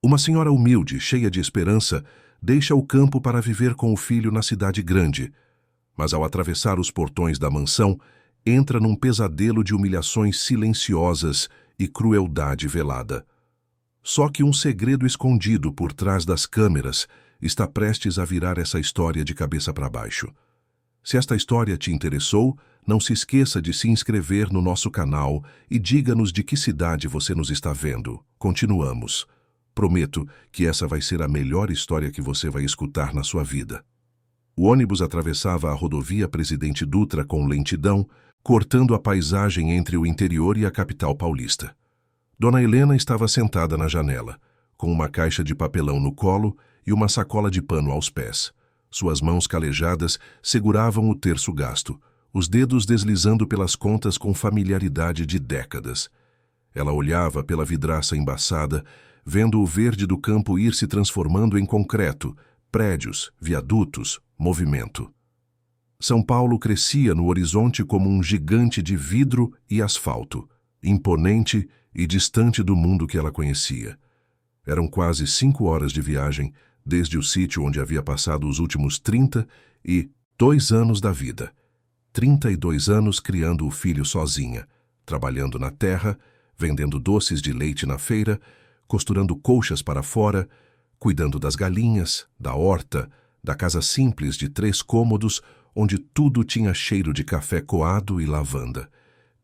Uma senhora humilde, cheia de esperança, deixa o campo para viver com o filho na cidade grande, mas ao atravessar os portões da mansão, entra num pesadelo de humilhações silenciosas e crueldade velada. Só que um segredo escondido por trás das câmeras está prestes a virar essa história de cabeça para baixo. Se esta história te interessou, não se esqueça de se inscrever no nosso canal e diga-nos de que cidade você nos está vendo. Continuamos. Prometo que essa vai ser a melhor história que você vai escutar na sua vida. O ônibus atravessava a rodovia Presidente Dutra com lentidão, cortando a paisagem entre o interior e a capital paulista. Dona Helena estava sentada na janela, com uma caixa de papelão no colo e uma sacola de pano aos pés. Suas mãos calejadas seguravam o terço gasto, os dedos deslizando pelas contas com familiaridade de décadas. Ela olhava pela vidraça embaçada, vendo o verde do campo ir se transformando em concreto, prédios, viadutos, movimento. São Paulo crescia no horizonte como um gigante de vidro e asfalto, imponente e distante do mundo que ela conhecia. Eram quase 5 horas de viagem, desde o sítio onde havia passado os últimos 32 anos da vida. 32 anos criando o filho sozinha, trabalhando na terra, vendendo doces de leite na feira, costurando colchas para fora, cuidando das galinhas, da horta, da casa simples de 3 cômodos, onde tudo tinha cheiro de café coado e lavanda.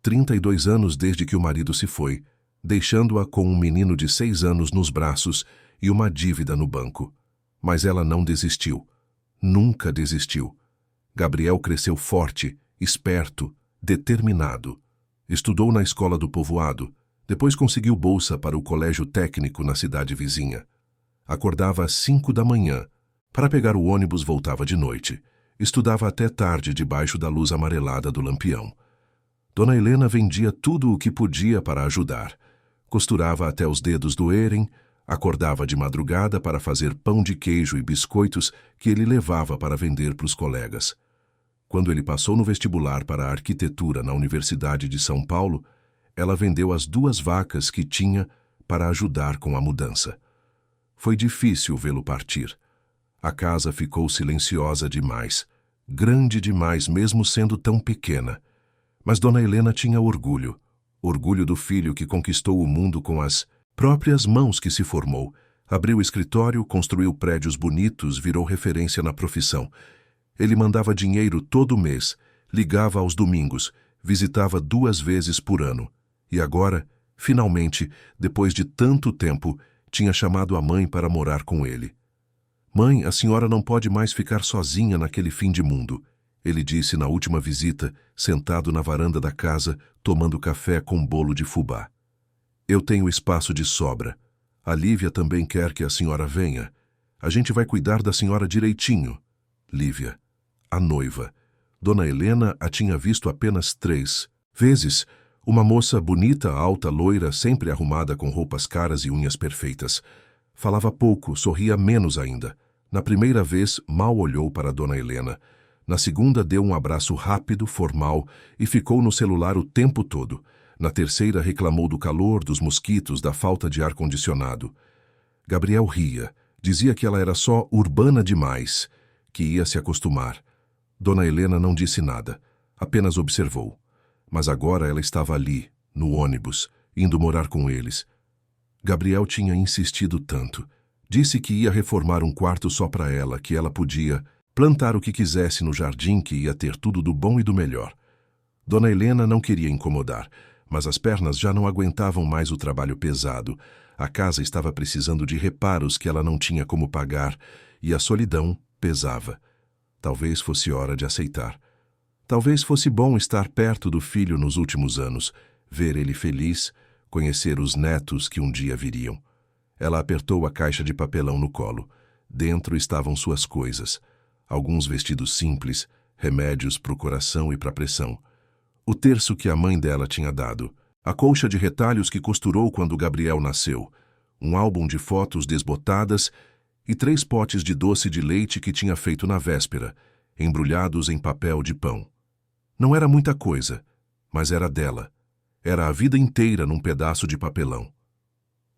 32 anos desde que o marido se foi, deixando-a com um menino de 6 anos nos braços e uma dívida no banco. Mas ela não desistiu. Nunca desistiu. Gabriel cresceu forte, esperto, determinado. Estudou na escola do povoado, depois conseguiu bolsa para o colégio técnico na cidade vizinha. Acordava às 5 da manhã. Para pegar o ônibus voltava de noite. Estudava até tarde debaixo da luz amarelada do lampião. Dona Helena vendia tudo o que podia para ajudar. Costurava até os dedos doerem, acordava de madrugada para fazer pão de queijo e biscoitos que ele levava para vender para os colegas. Quando ele passou no vestibular para a arquitetura na Universidade de São Paulo, ela vendeu as 2 vacas que tinha para ajudar com a mudança. Foi difícil vê-lo partir. A casa ficou silenciosa demais, grande demais mesmo sendo tão pequena. Mas Dona Helena tinha orgulho do filho que conquistou o mundo com as próprias mãos que se formou. Abriu escritório, construiu prédios bonitos, virou referência na profissão. Ele mandava dinheiro todo mês, ligava aos domingos, visitava 2 vezes por ano. E agora, finalmente, depois de tanto tempo, tinha chamado a mãe para morar com ele. «Mãe, a senhora não pode mais ficar sozinha naquele fim de mundo», ele disse na última visita, sentado na varanda da casa, tomando café com bolo de fubá. «Eu tenho espaço de sobra. A Lívia também quer que a senhora venha. A gente vai cuidar da senhora direitinho». Lívia, a noiva. Dona Helena a tinha visto apenas 3 vezes. Uma moça bonita, alta, loira, sempre arrumada com roupas caras e unhas perfeitas. Falava pouco, sorria menos ainda. Na primeira vez, mal olhou para Dona Helena. Na segunda, deu um abraço rápido, formal, e ficou no celular o tempo todo. Na terceira, reclamou do calor, dos mosquitos, da falta de ar-condicionado. Gabriel ria. Dizia que ela era só urbana demais, que ia se acostumar. Dona Helena não disse nada, apenas observou. Mas agora ela estava ali, no ônibus, indo morar com eles. Gabriel tinha insistido tanto. Disse que ia reformar um quarto só para ela, que ela podia plantar o que quisesse no jardim, que ia ter tudo do bom e do melhor. Dona Helena não queria incomodar, mas as pernas já não aguentavam mais o trabalho pesado. A casa estava precisando de reparos que ela não tinha como pagar, e a solidão pesava. Talvez fosse hora de aceitar. Talvez fosse bom estar perto do filho nos últimos anos, ver ele feliz, conhecer os netos que um dia viriam. Ela apertou a caixa de papelão no colo. Dentro estavam suas coisas. Alguns vestidos simples, remédios para o coração e para a pressão. O terço que a mãe dela tinha dado. A colcha de retalhos que costurou quando Gabriel nasceu. Um álbum de fotos desbotadas e 3 potes de doce de leite que tinha feito na véspera, embrulhados em papel de pão. Não era muita coisa, mas era dela. Era a vida inteira num pedaço de papelão.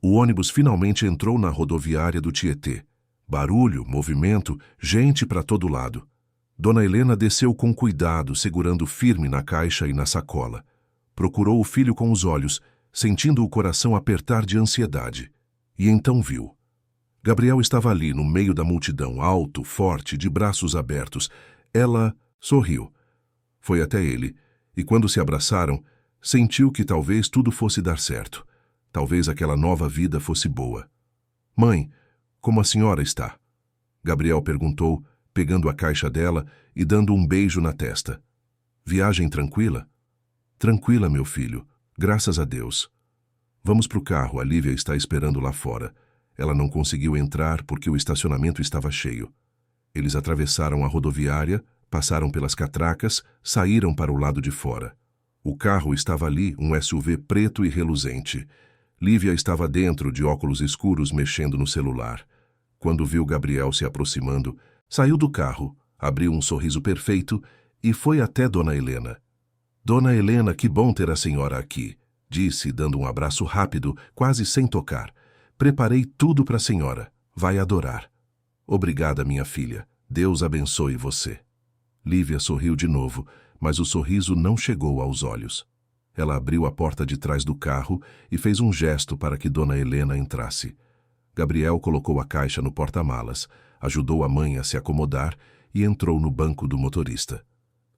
O ônibus finalmente entrou na rodoviária do Tietê. Barulho, movimento, gente para todo lado. Dona Helena desceu com cuidado, segurando firme na caixa e na sacola. Procurou o filho com os olhos, sentindo o coração apertar de ansiedade. E então viu. Gabriel estava ali, no meio da multidão, alto, forte, de braços abertos. Ela sorriu. Foi até ele, e quando se abraçaram, sentiu que talvez tudo fosse dar certo. Talvez aquela nova vida fosse boa. Mãe, como a senhora está? Gabriel perguntou, pegando a caixa dela e dando um beijo na testa. Viagem tranquila? Tranquila, meu filho, graças a Deus. Vamos pro carro, a Lívia está esperando lá fora. Ela não conseguiu entrar porque o estacionamento estava cheio. Eles atravessaram a rodoviária, passaram pelas catracas, saíram para o lado de fora. O carro estava ali, um SUV preto e reluzente. Lívia estava dentro, de óculos escuros, mexendo no celular. Quando viu Gabriel se aproximando, saiu do carro, abriu um sorriso perfeito e foi até Dona Helena. Dona Helena, que bom ter a senhora aqui, disse, dando um abraço rápido, quase sem tocar. Preparei tudo para a senhora. Vai adorar. Obrigada, minha filha. Deus abençoe você. Lívia sorriu de novo, mas o sorriso não chegou aos olhos. Ela abriu a porta de trás do carro e fez um gesto para que Dona Helena entrasse. Gabriel colocou a caixa no porta-malas, ajudou a mãe a se acomodar e entrou no banco do motorista.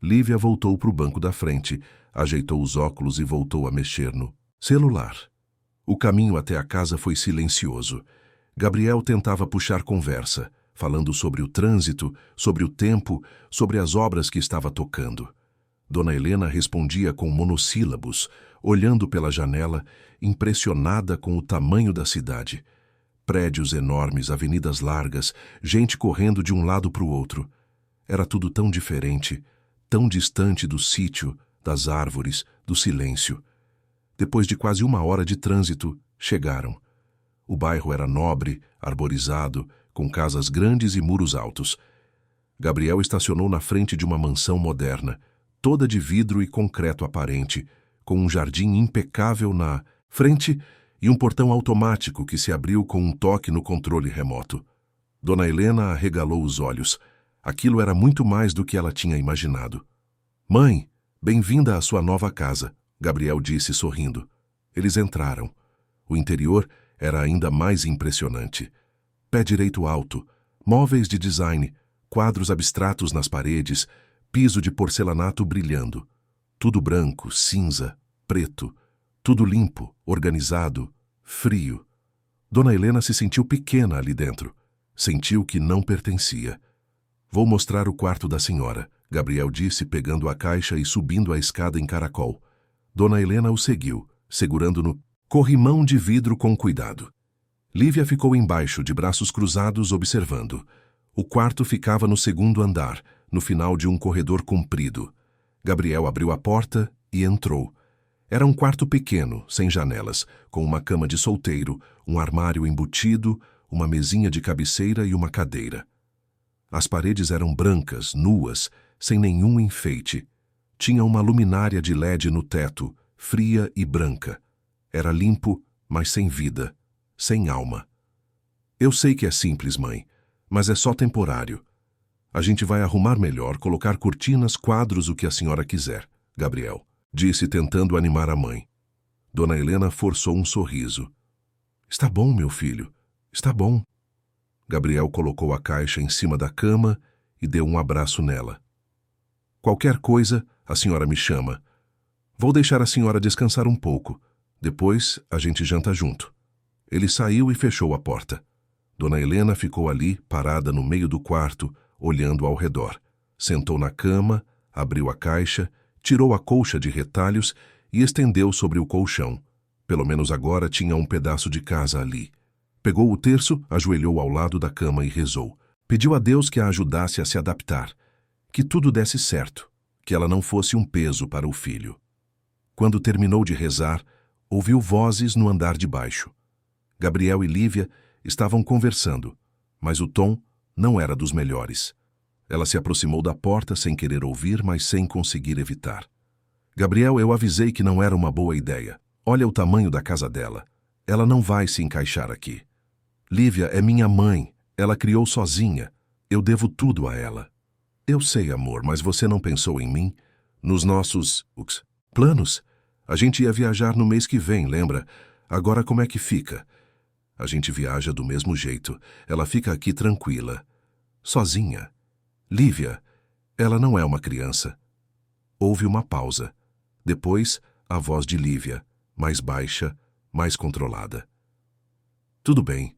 Lívia voltou para o banco da frente, ajeitou os óculos e voltou a mexer no celular. O caminho até a casa foi silencioso. Gabriel tentava puxar conversa, falando sobre o trânsito, sobre o tempo, sobre as obras que estava tocando. Dona Helena respondia com monossílabos, olhando pela janela, impressionada com o tamanho da cidade. Prédios enormes, avenidas largas, gente correndo de um lado para o outro. Era tudo tão diferente, tão distante do sítio, das árvores, do silêncio. Depois de quase 1 hora de trânsito, chegaram. O bairro era nobre, arborizado, com casas grandes e muros altos. Gabriel estacionou na frente de uma mansão moderna, toda de vidro e concreto aparente, com um jardim impecável na frente e um portão automático que se abriu com um toque no controle remoto. Dona Helena arregalou os olhos. Aquilo era muito mais do que ela tinha imaginado. Mãe, bem-vinda à sua nova casa, Gabriel disse sorrindo. Eles entraram. O interior era ainda mais impressionante. Pé direito alto, móveis de design, quadros abstratos nas paredes, piso de porcelanato brilhando. Tudo branco, cinza, preto. Tudo limpo, organizado, frio. Dona Helena se sentiu pequena ali dentro. Sentiu que não pertencia. Vou mostrar o quarto da senhora, Gabriel disse, pegando a caixa e subindo a escada em caracol. Dona Helena o seguiu, segurando no corrimão de vidro com cuidado. Lívia ficou embaixo, de braços cruzados, observando. O quarto ficava no 2º andar, no final de um corredor comprido. Gabriel abriu a porta e entrou. Era um quarto pequeno, sem janelas, com uma cama de solteiro, um armário embutido, uma mesinha de cabeceira e uma cadeira. As paredes eram brancas, nuas, sem nenhum enfeite. Tinha uma luminária de LED no teto, fria e branca. Era limpo, mas sem vida, sem alma. Eu sei que é simples, mãe, mas é só temporário. A gente vai arrumar melhor, colocar cortinas, quadros, o que a senhora quiser, Gabriel disse, tentando animar a mãe. Dona Helena forçou um sorriso. Está bom, meu filho, está bom. Gabriel colocou a caixa em cima da cama e deu um abraço nela. Qualquer coisa, a senhora me chama. Vou deixar a senhora descansar um pouco. Depois, a gente janta junto. Ele saiu e fechou a porta. Dona Helena ficou ali, parada no meio do quarto, olhando ao redor. Sentou na cama, abriu a caixa, tirou a colcha de retalhos e estendeu sobre o colchão. Pelo menos agora tinha um pedaço de casa ali. Pegou o terço, ajoelhou ao lado da cama e rezou. Pediu a Deus que a ajudasse a se adaptar, que tudo desse certo, que ela não fosse um peso para o filho. Quando terminou de rezar, ouviu vozes no andar de baixo. Gabriel e Lívia estavam conversando, mas o tom não era dos melhores. Ela se aproximou da porta sem querer ouvir, mas sem conseguir evitar. Gabriel, eu avisei que não era uma boa ideia. Olha o tamanho da casa dela. Ela não vai se encaixar aqui. Lívia é minha mãe. Ela criou sozinha. Eu devo tudo a ela. Eu sei, amor, mas você não pensou em mim? Nos nossos planos? A gente ia viajar no mês que vem, lembra? Agora como é que fica? A gente viaja do mesmo jeito. Ela fica aqui tranquila. Sozinha. Lívia, ela não é uma criança. Houve uma pausa. Depois, a voz de Lívia, mais baixa, mais controlada. Tudo bem,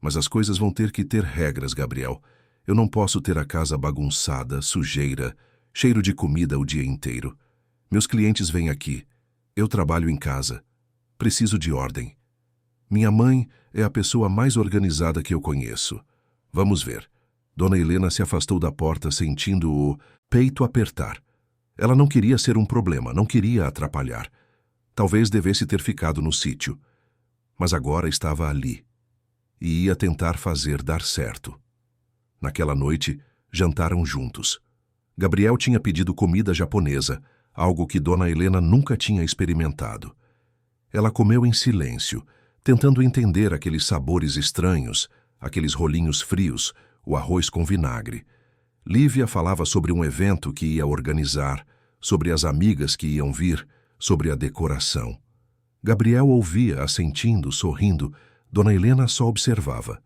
mas as coisas vão ter que ter regras, Gabriel. Eu não posso ter a casa bagunçada, sujeira, cheiro de comida o dia inteiro. Meus clientes vêm aqui. Eu trabalho em casa. Preciso de ordem. Minha mãe é a pessoa mais organizada que eu conheço. Vamos ver. Dona Helena se afastou da porta sentindo o peito apertar. Ela não queria ser um problema, não queria atrapalhar. Talvez devesse ter ficado no sítio. Mas agora estava ali. E ia tentar fazer dar certo. Naquela noite, jantaram juntos. Gabriel tinha pedido comida japonesa, algo que Dona Helena nunca tinha experimentado. Ela comeu em silêncio, tentando entender aqueles sabores estranhos, aqueles rolinhos frios, o arroz com vinagre. Lívia falava sobre um evento que ia organizar, sobre as amigas que iam vir, sobre a decoração. Gabriel ouvia, assentindo, sorrindo. Dona Helena só observava.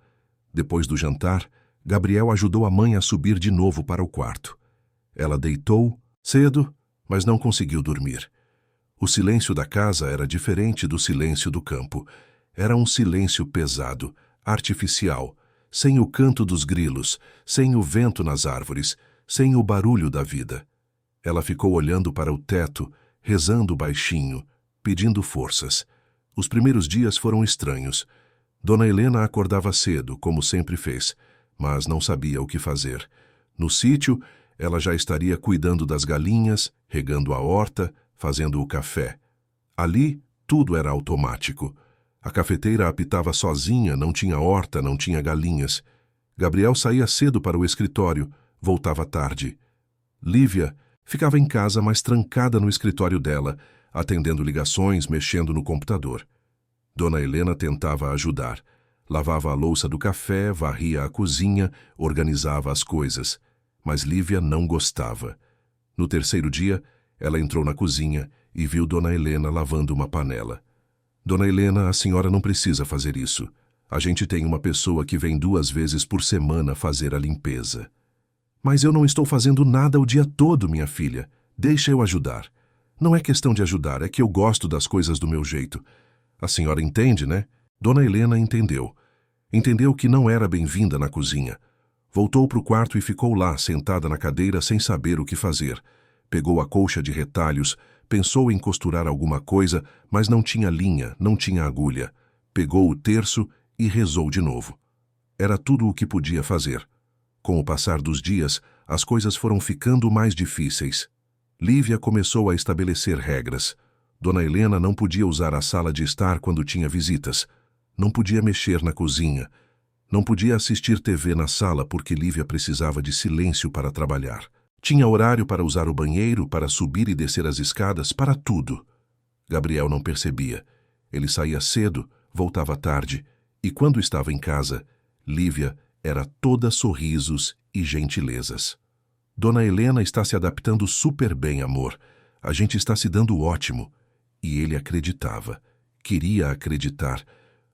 Depois do jantar, Gabriel ajudou a mãe a subir de novo para o quarto. Ela deitou cedo, mas não conseguiu dormir. O silêncio da casa era diferente do silêncio do campo. Era um silêncio pesado, artificial, sem o canto dos grilos, sem o vento nas árvores, sem o barulho da vida. Ela ficou olhando para o teto, rezando baixinho, pedindo forças. Os primeiros dias foram estranhos. Dona Helena acordava cedo, como sempre fez, mas não sabia o que fazer. No sítio, ela já estaria cuidando das galinhas, regando a horta, fazendo o café. Ali, tudo era automático. A cafeteira apitava sozinha, não tinha horta, não tinha galinhas. Gabriel saía cedo para o escritório, voltava tarde. Lívia ficava em casa, mas trancada no escritório dela, atendendo ligações, mexendo no computador. Dona Helena tentava ajudar. Lavava a louça do café, varria a cozinha, organizava as coisas. Mas Lívia não gostava. No terceiro dia, ela entrou na cozinha e viu Dona Helena lavando uma panela. Dona Helena, a senhora não precisa fazer isso. A gente tem uma pessoa que vem 2 vezes por semana fazer a limpeza. Mas eu não estou fazendo nada o dia todo, minha filha. Deixa eu ajudar. Não é questão de ajudar, é que eu gosto das coisas do meu jeito. A senhora entende, né? Dona Helena entendeu. Entendeu que não era bem-vinda na cozinha. Voltou para o quarto e ficou lá, sentada na cadeira, sem saber o que fazer. Pegou a colcha de retalhos, pensou em costurar alguma coisa, mas não tinha linha, não tinha agulha. Pegou o terço e rezou de novo. Era tudo o que podia fazer. Com o passar dos dias, as coisas foram ficando mais difíceis. Lívia começou a estabelecer regras. Dona Helena não podia usar a sala de estar quando tinha visitas. Não podia mexer na cozinha. Não podia assistir TV na sala porque Lívia precisava de silêncio para trabalhar. Tinha horário para usar o banheiro, para subir e descer as escadas, para tudo. Gabriel não percebia. Ele saía cedo, voltava tarde, e quando estava em casa, Lívia era toda sorrisos e gentilezas. Dona Helena está se adaptando super bem, amor. A gente está se dando ótimo. E ele acreditava. Queria acreditar.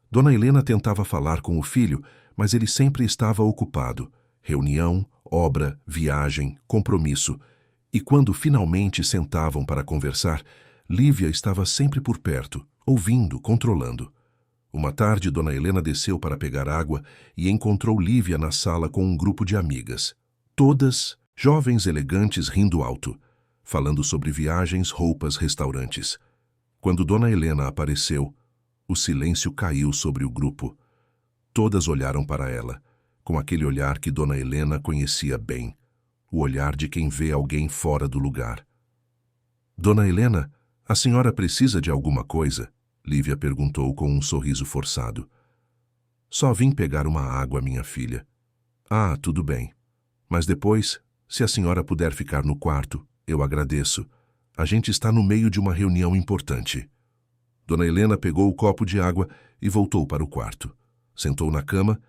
Dona Helena tentava falar com o filho, mas ele sempre estava ocupado. Reunião, obra, viagem, compromisso. E quando finalmente sentavam para conversar, Lívia estava sempre por perto, ouvindo, controlando. Uma tarde, Dona Helena desceu para pegar água e encontrou Lívia na sala com um grupo de amigas. Todas jovens elegantes rindo alto, falando sobre viagens, roupas, restaurantes. Quando Dona Helena apareceu, o silêncio caiu sobre o grupo. Todas olharam para ela, com aquele olhar que Dona Helena conhecia bem, o olhar de quem vê alguém fora do lugar. Dona Helena, a senhora precisa de alguma coisa? Lívia perguntou com um sorriso forçado. Só vim pegar uma água, minha filha. Ah, tudo bem. Mas depois, se a senhora puder ficar no quarto, eu agradeço. A gente está no meio de uma reunião importante. Dona Helena pegou o copo de água e voltou para o quarto. Sentou na cama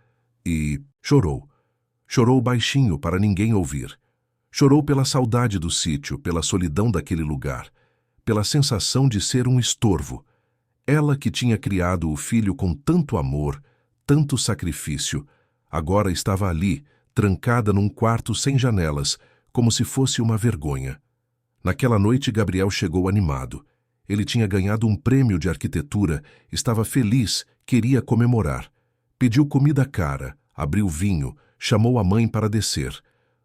e chorou. Chorou baixinho para ninguém ouvir. Chorou pela saudade do sítio, pela solidão daquele lugar, pela sensação de ser um estorvo. Ela que tinha criado o filho com tanto amor, tanto sacrifício, agora estava ali, trancada num quarto sem janelas, como se fosse uma vergonha. Naquela noite, Gabriel chegou animado. Ele tinha ganhado um prêmio de arquitetura, estava feliz, queria comemorar. Pediu comida cara, abriu vinho, chamou a mãe para descer.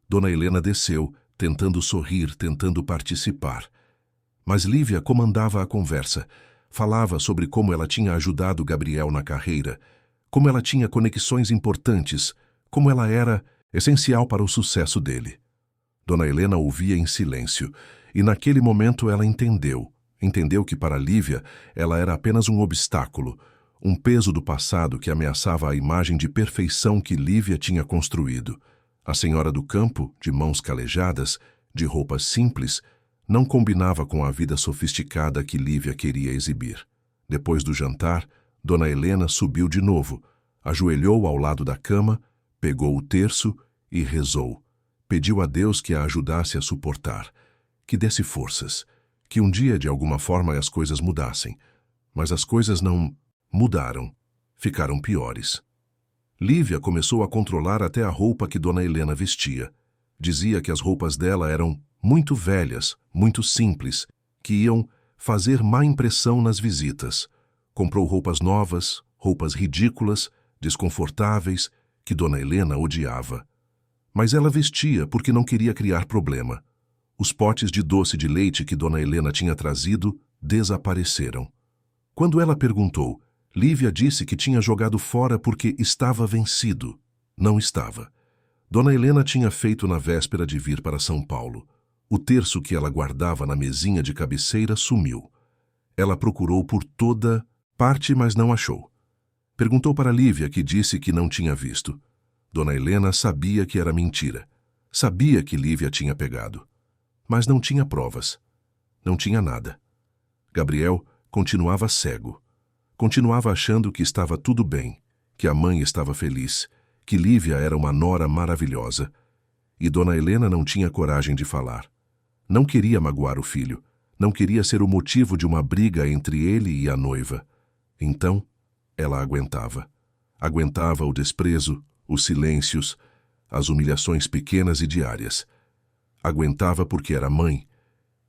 Dona Helena desceu, tentando sorrir, tentando participar. Mas Lívia comandava a conversa. Falava sobre como ela tinha ajudado Gabriel na carreira, como ela tinha conexões importantes, como ela era essencial para o sucesso dele. Dona Helena ouvia em silêncio, e naquele momento ela entendeu. Entendeu que para Lívia ela era apenas um obstáculo, um peso do passado que ameaçava a imagem de perfeição que Lívia tinha construído. A senhora do campo, de mãos calejadas, de roupas simples, não combinava com a vida sofisticada que Lívia queria exibir. Depois do jantar, Dona Helena subiu de novo, ajoelhou ao lado da cama, pegou o terço e rezou. Pediu a Deus que a ajudasse a suportar, que desse forças, que um dia de alguma forma as coisas mudassem. Mas as coisas não mudaram, ficaram piores. Lívia começou a controlar até a roupa que Dona Helena vestia. Dizia que as roupas dela eram muito velhas, muito simples, que iam fazer má impressão nas visitas. Comprou roupas novas, roupas ridículas, desconfortáveis, que Dona Helena odiava. Mas ela vestia porque não queria criar problema. Os potes de doce de leite que Dona Helena tinha trazido desapareceram. Quando ela perguntou, Lívia disse que tinha jogado fora porque estava vencido. Não estava. Dona Helena tinha feito na véspera de vir para São Paulo. O terço que ela guardava na mesinha de cabeceira sumiu. Ela procurou por toda parte, mas não achou. Perguntou para Lívia, que disse que não tinha visto. Dona Helena sabia que era mentira. Sabia que Lívia tinha pegado. Mas não tinha provas. Não tinha nada. Gabriel continuava cego. Continuava achando que estava tudo bem, que a mãe estava feliz, que Lívia era uma nora maravilhosa. E Dona Helena não tinha coragem de falar. Não queria magoar o filho. Não queria ser o motivo de uma briga entre ele e a noiva. Então, ela aguentava. Aguentava o desprezo, os silêncios, as humilhações pequenas e diárias. Aguentava porque era mãe,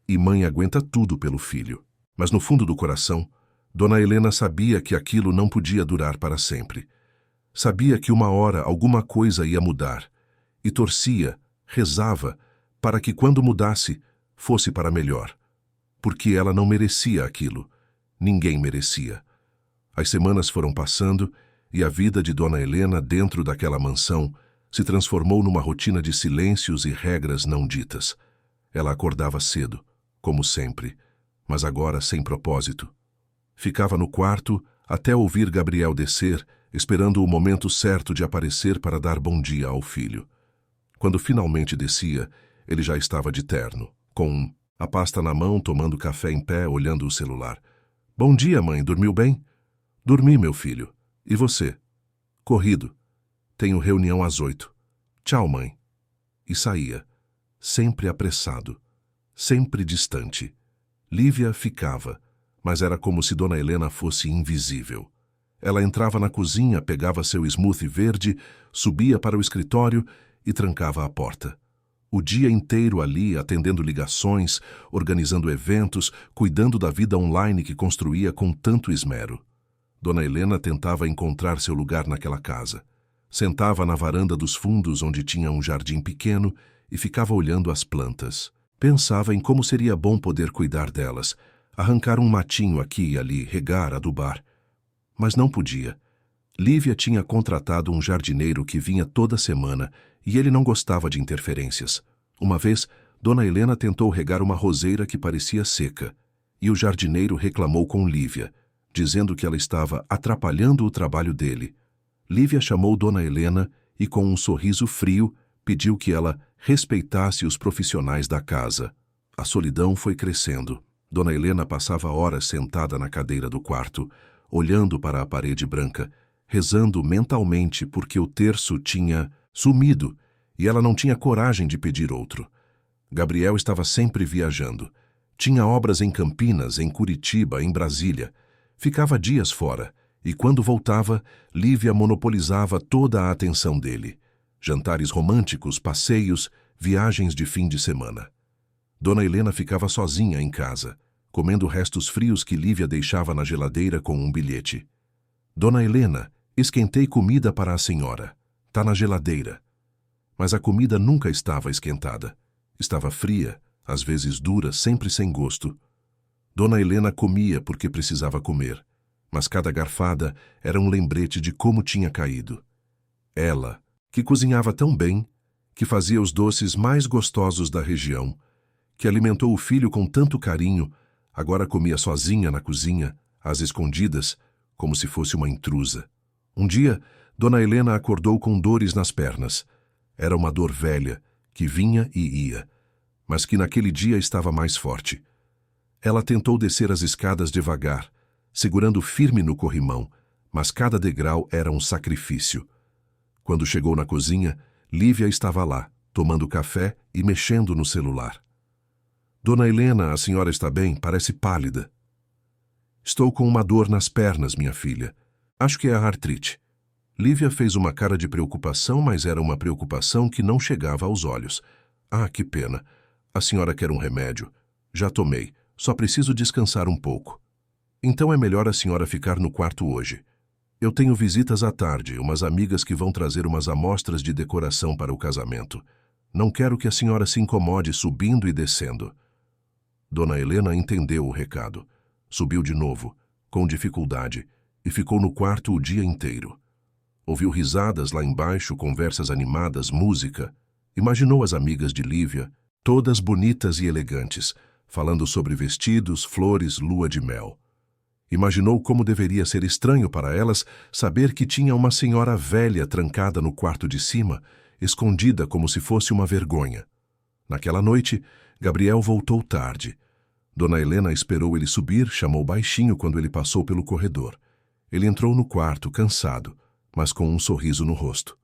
e mãe aguenta tudo pelo filho. Mas no fundo do coração, Dona Helena sabia que aquilo não podia durar para sempre. Sabia que uma hora alguma coisa ia mudar, e torcia, rezava, para que quando mudasse, fosse para melhor. Porque ela não merecia aquilo. Ninguém merecia. As semanas foram passando, e a vida de Dona Helena dentro daquela mansão se transformou numa rotina de silêncios e regras não ditas. Ela acordava cedo, como sempre, mas agora sem propósito. Ficava no quarto até ouvir Gabriel descer, esperando o momento certo de aparecer para dar bom dia ao filho. Quando finalmente descia, ele já estava de terno, com a pasta na mão, tomando café em pé, olhando o celular. — Bom dia, mãe. Dormiu bem? — Dormi, meu filho. E você? — Corrido. Tenho reunião às 8. Tchau, mãe. E saía, sempre apressado, sempre distante. Lívia ficava, mas era como se Dona Helena fosse invisível. Ela entrava na cozinha, pegava seu smoothie verde, subia para o escritório e trancava a porta. O dia inteiro ali, atendendo ligações, organizando eventos, cuidando da vida online que construía com tanto esmero. Dona Helena tentava encontrar seu lugar naquela casa. Sentava na varanda dos fundos, onde tinha um jardim pequeno, e ficava olhando as plantas. Pensava em como seria bom poder cuidar delas, arrancar um matinho aqui e ali, regar, adubar. Mas não podia. Lívia tinha contratado um jardineiro que vinha toda semana e ele não gostava de interferências. Uma vez, Dona Helena tentou regar uma roseira que parecia seca e o jardineiro reclamou com Lívia, dizendo que ela estava atrapalhando o trabalho dele. Lívia chamou Dona Helena e, com um sorriso frio, pediu que ela respeitasse os profissionais da casa. A solidão foi crescendo. Dona Helena passava horas sentada na cadeira do quarto, olhando para a parede branca, rezando mentalmente porque o terço tinha sumido e ela não tinha coragem de pedir outro. Gabriel estava sempre viajando. Tinha obras em Campinas, em Curitiba, em Brasília. Ficava dias fora, e quando voltava, Lívia monopolizava toda a atenção dele. Jantares românticos, passeios, viagens de fim de semana. Dona Helena ficava sozinha em casa, comendo restos frios que Lívia deixava na geladeira com um bilhete. Dona Helena, esquentei comida para a senhora. Tá na geladeira. Mas a comida nunca estava esquentada. Estava fria, às vezes dura, sempre sem gosto. Dona Helena comia porque precisava comer, mas cada garfada era um lembrete de como tinha caído. Ela, que cozinhava tão bem, que fazia os doces mais gostosos da região, que alimentou o filho com tanto carinho, agora comia sozinha na cozinha, às escondidas, como se fosse uma intrusa. Um dia, Dona Helena acordou com dores nas pernas. Era uma dor velha, que vinha e ia, mas que naquele dia estava mais forte. Ela tentou descer as escadas devagar, segurando firme no corrimão, mas cada degrau era um sacrifício. Quando chegou na cozinha, Lívia estava lá, tomando café e mexendo no celular. Dona Helena, a senhora está bem? Parece pálida. Estou com uma dor nas pernas, minha filha. Acho que é a artrite. Lívia fez uma cara de preocupação, mas era uma preocupação que não chegava aos olhos. Ah, que pena. A senhora quer um remédio? Já tomei. Só preciso descansar um pouco. Então é melhor a senhora ficar no quarto hoje. Eu tenho visitas à tarde, umas amigas que vão trazer umas amostras de decoração para o casamento. Não quero que a senhora se incomode subindo e descendo. Dona Helena entendeu o recado. Subiu de novo, com dificuldade, e ficou no quarto o dia inteiro. Ouviu risadas lá embaixo, conversas animadas, música. Imaginou as amigas de Lívia, todas bonitas e elegantes, falando sobre vestidos, flores, lua de mel. Imaginou como deveria ser estranho para elas saber que tinha uma senhora velha trancada no quarto de cima, escondida como se fosse uma vergonha. Naquela noite, Gabriel voltou tarde. Dona Helena esperou ele subir, chamou baixinho quando ele passou pelo corredor. Ele entrou no quarto, cansado, mas com um sorriso no rosto.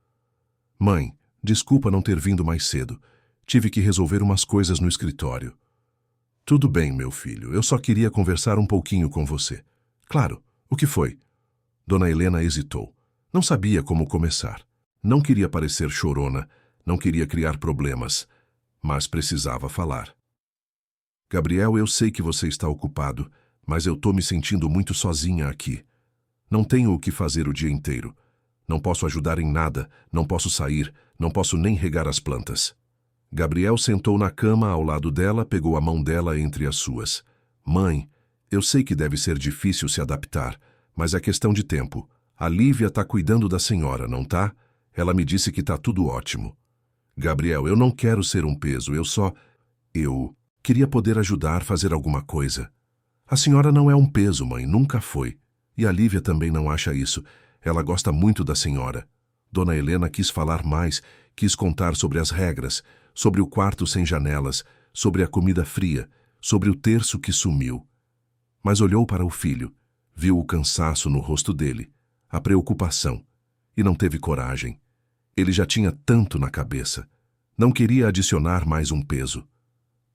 Mãe, desculpa não ter vindo mais cedo. Tive que resolver umas coisas no escritório. Tudo bem, meu filho, eu só queria conversar um pouquinho com você. Claro, o que foi? Dona Helena hesitou. Não sabia como começar. Não queria parecer chorona, não queria criar problemas, mas precisava falar. Gabriel, eu sei que você está ocupado, mas eu tô me sentindo muito sozinha aqui. Não tenho o que fazer o dia inteiro. Não posso ajudar em nada, não posso sair, não posso nem regar as plantas. Gabriel sentou na cama ao lado dela, pegou a mão dela entre as suas. Mãe, eu sei que deve ser difícil se adaptar, mas é questão de tempo. A Lívia está cuidando da senhora, não tá? Ela me disse que tá tudo ótimo. Gabriel, eu não quero ser um peso, eu queria poder ajudar, fazer alguma coisa. A senhora não é um peso, mãe, nunca foi. E a Lívia também não acha isso. Ela gosta muito da senhora. Dona Helena quis falar mais, quis contar sobre as regras, sobre o quarto sem janelas, sobre a comida fria, sobre o terço que sumiu. Mas olhou para o filho, viu o cansaço no rosto dele, a preocupação, e não teve coragem. Ele já tinha tanto na cabeça. Não queria adicionar mais um peso.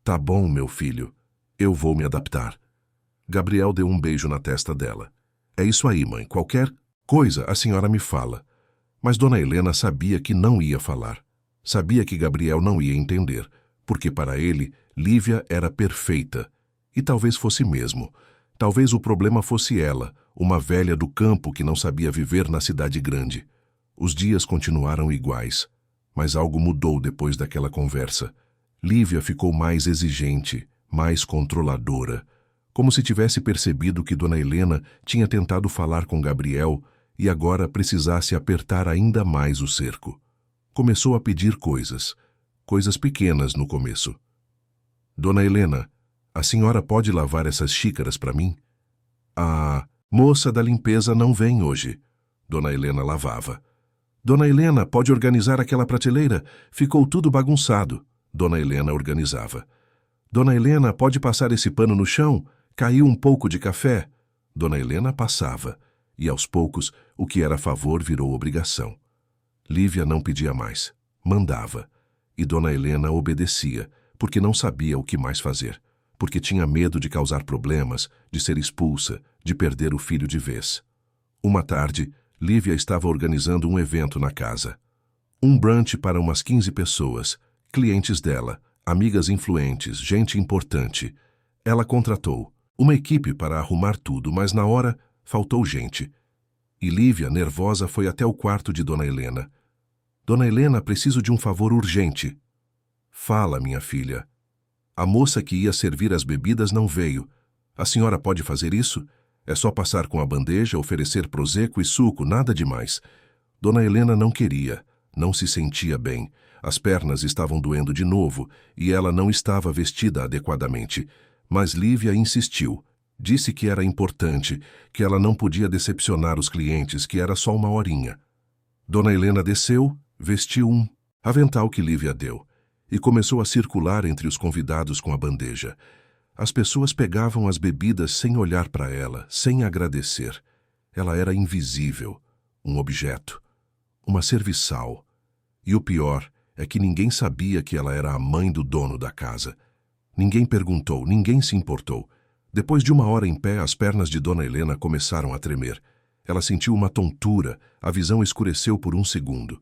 Tá bom, meu filho, eu vou me adaptar. Gabriel deu um beijo na testa dela. É isso aí, mãe, qualquer coisa a senhora me fala. Mas Dona Helena sabia que não ia falar. Sabia que Gabriel não ia entender, porque para ele, Lívia era perfeita. E talvez fosse mesmo. Talvez o problema fosse ela, uma velha do campo que não sabia viver na cidade grande. Os dias continuaram iguais, mas algo mudou depois daquela conversa. Lívia ficou mais exigente, mais controladora, como se tivesse percebido que Dona Helena tinha tentado falar com Gabriel e agora precisasse apertar ainda mais o cerco. Começou a pedir coisas pequenas no começo. Dona Helena, a senhora pode lavar essas xícaras para mim? A moça da limpeza não vem hoje. Dona Helena lavava. Dona Helena, pode organizar aquela prateleira? Ficou tudo bagunçado. Dona Helena organizava. Dona Helena, pode passar esse pano no chão? Caiu um pouco de café. Dona Helena passava, e aos poucos o que era favor virou obrigação. Lívia não pedia mais, mandava, e Dona Helena obedecia, porque não sabia o que mais fazer, porque tinha medo de causar problemas, de ser expulsa, de perder o filho de vez. Uma tarde, Lívia estava organizando um evento na casa. Um brunch para umas 15 pessoas, clientes dela, amigas influentes, gente importante. Ela contratou uma equipe para arrumar tudo, mas na hora faltou gente. E Lívia, nervosa, foi até o quarto de Dona Helena. Dona Helena, preciso de um favor urgente. Fala, minha filha. A moça que ia servir as bebidas não veio. A senhora pode fazer isso? É só passar com a bandeja, oferecer prosecco e suco, nada demais. Dona Helena não queria, não se sentia bem. As pernas estavam doendo de novo e ela não estava vestida adequadamente. Mas Lívia insistiu. Disse que era importante, que ela não podia decepcionar os clientes, que era só uma horinha. Dona Helena desceu, vestiu um avental que Lívia deu e começou a circular entre os convidados com a bandeja. As pessoas pegavam as bebidas sem olhar para ela, sem agradecer. Ela era invisível, um objeto, uma serviçal. E o pior é que ninguém sabia que ela era a mãe do dono da casa. Ninguém perguntou, ninguém se importou. Depois de uma hora em pé, as pernas de Dona Helena começaram a tremer. Ela sentiu uma tontura, a visão escureceu por um segundo.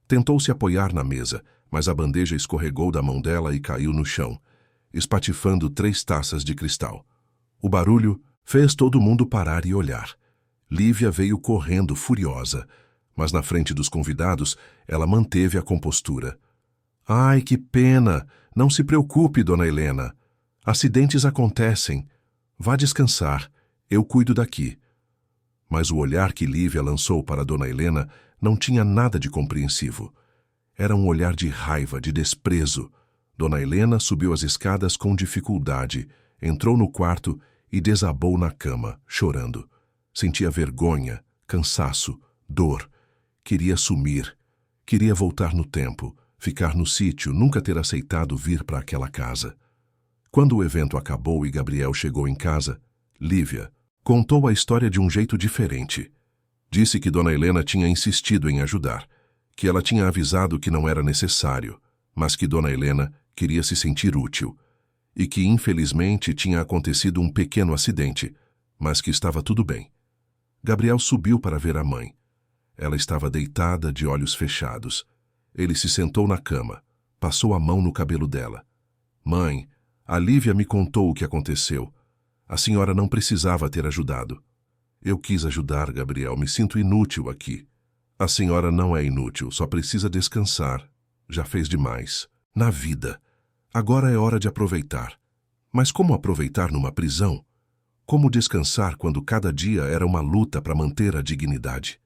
Tentou se apoiar na mesa, mas a bandeja escorregou da mão dela e caiu no chão, espatifando 3 taças de cristal. O barulho fez todo mundo parar e olhar. Lívia veio correndo, furiosa, mas na frente dos convidados, ela manteve a compostura. Ai, que pena! Não se preocupe, Dona Helena. Acidentes acontecem. Vá descansar. Eu cuido daqui. Mas o olhar que Lívia lançou para Dona Helena não tinha nada de compreensivo. Era um olhar de raiva, de desprezo. Dona Helena subiu as escadas com dificuldade, entrou no quarto e desabou na cama, chorando. Sentia vergonha, cansaço, dor. Queria sumir. Queria voltar no tempo, ficar no sítio, nunca ter aceitado vir para aquela casa. Quando o evento acabou e Gabriel chegou em casa, Lívia contou a história de um jeito diferente. Disse que Dona Helena tinha insistido em ajudar, que ela tinha avisado que não era necessário, mas que Dona Helena queria se sentir útil, e que infelizmente tinha acontecido um pequeno acidente, mas que estava tudo bem. Gabriel subiu para ver a mãe. Ela estava deitada, de olhos fechados. Ele se sentou na cama, passou a mão no cabelo dela. Mãe, a Lívia me contou o que aconteceu. A senhora não precisava ter ajudado. Eu quis ajudar, Gabriel, me sinto inútil aqui. A senhora não é inútil, só precisa descansar. Já fez demais. Na vida. Agora é hora de aproveitar. Mas como aproveitar numa prisão? Como descansar quando cada dia era uma luta para manter a dignidade?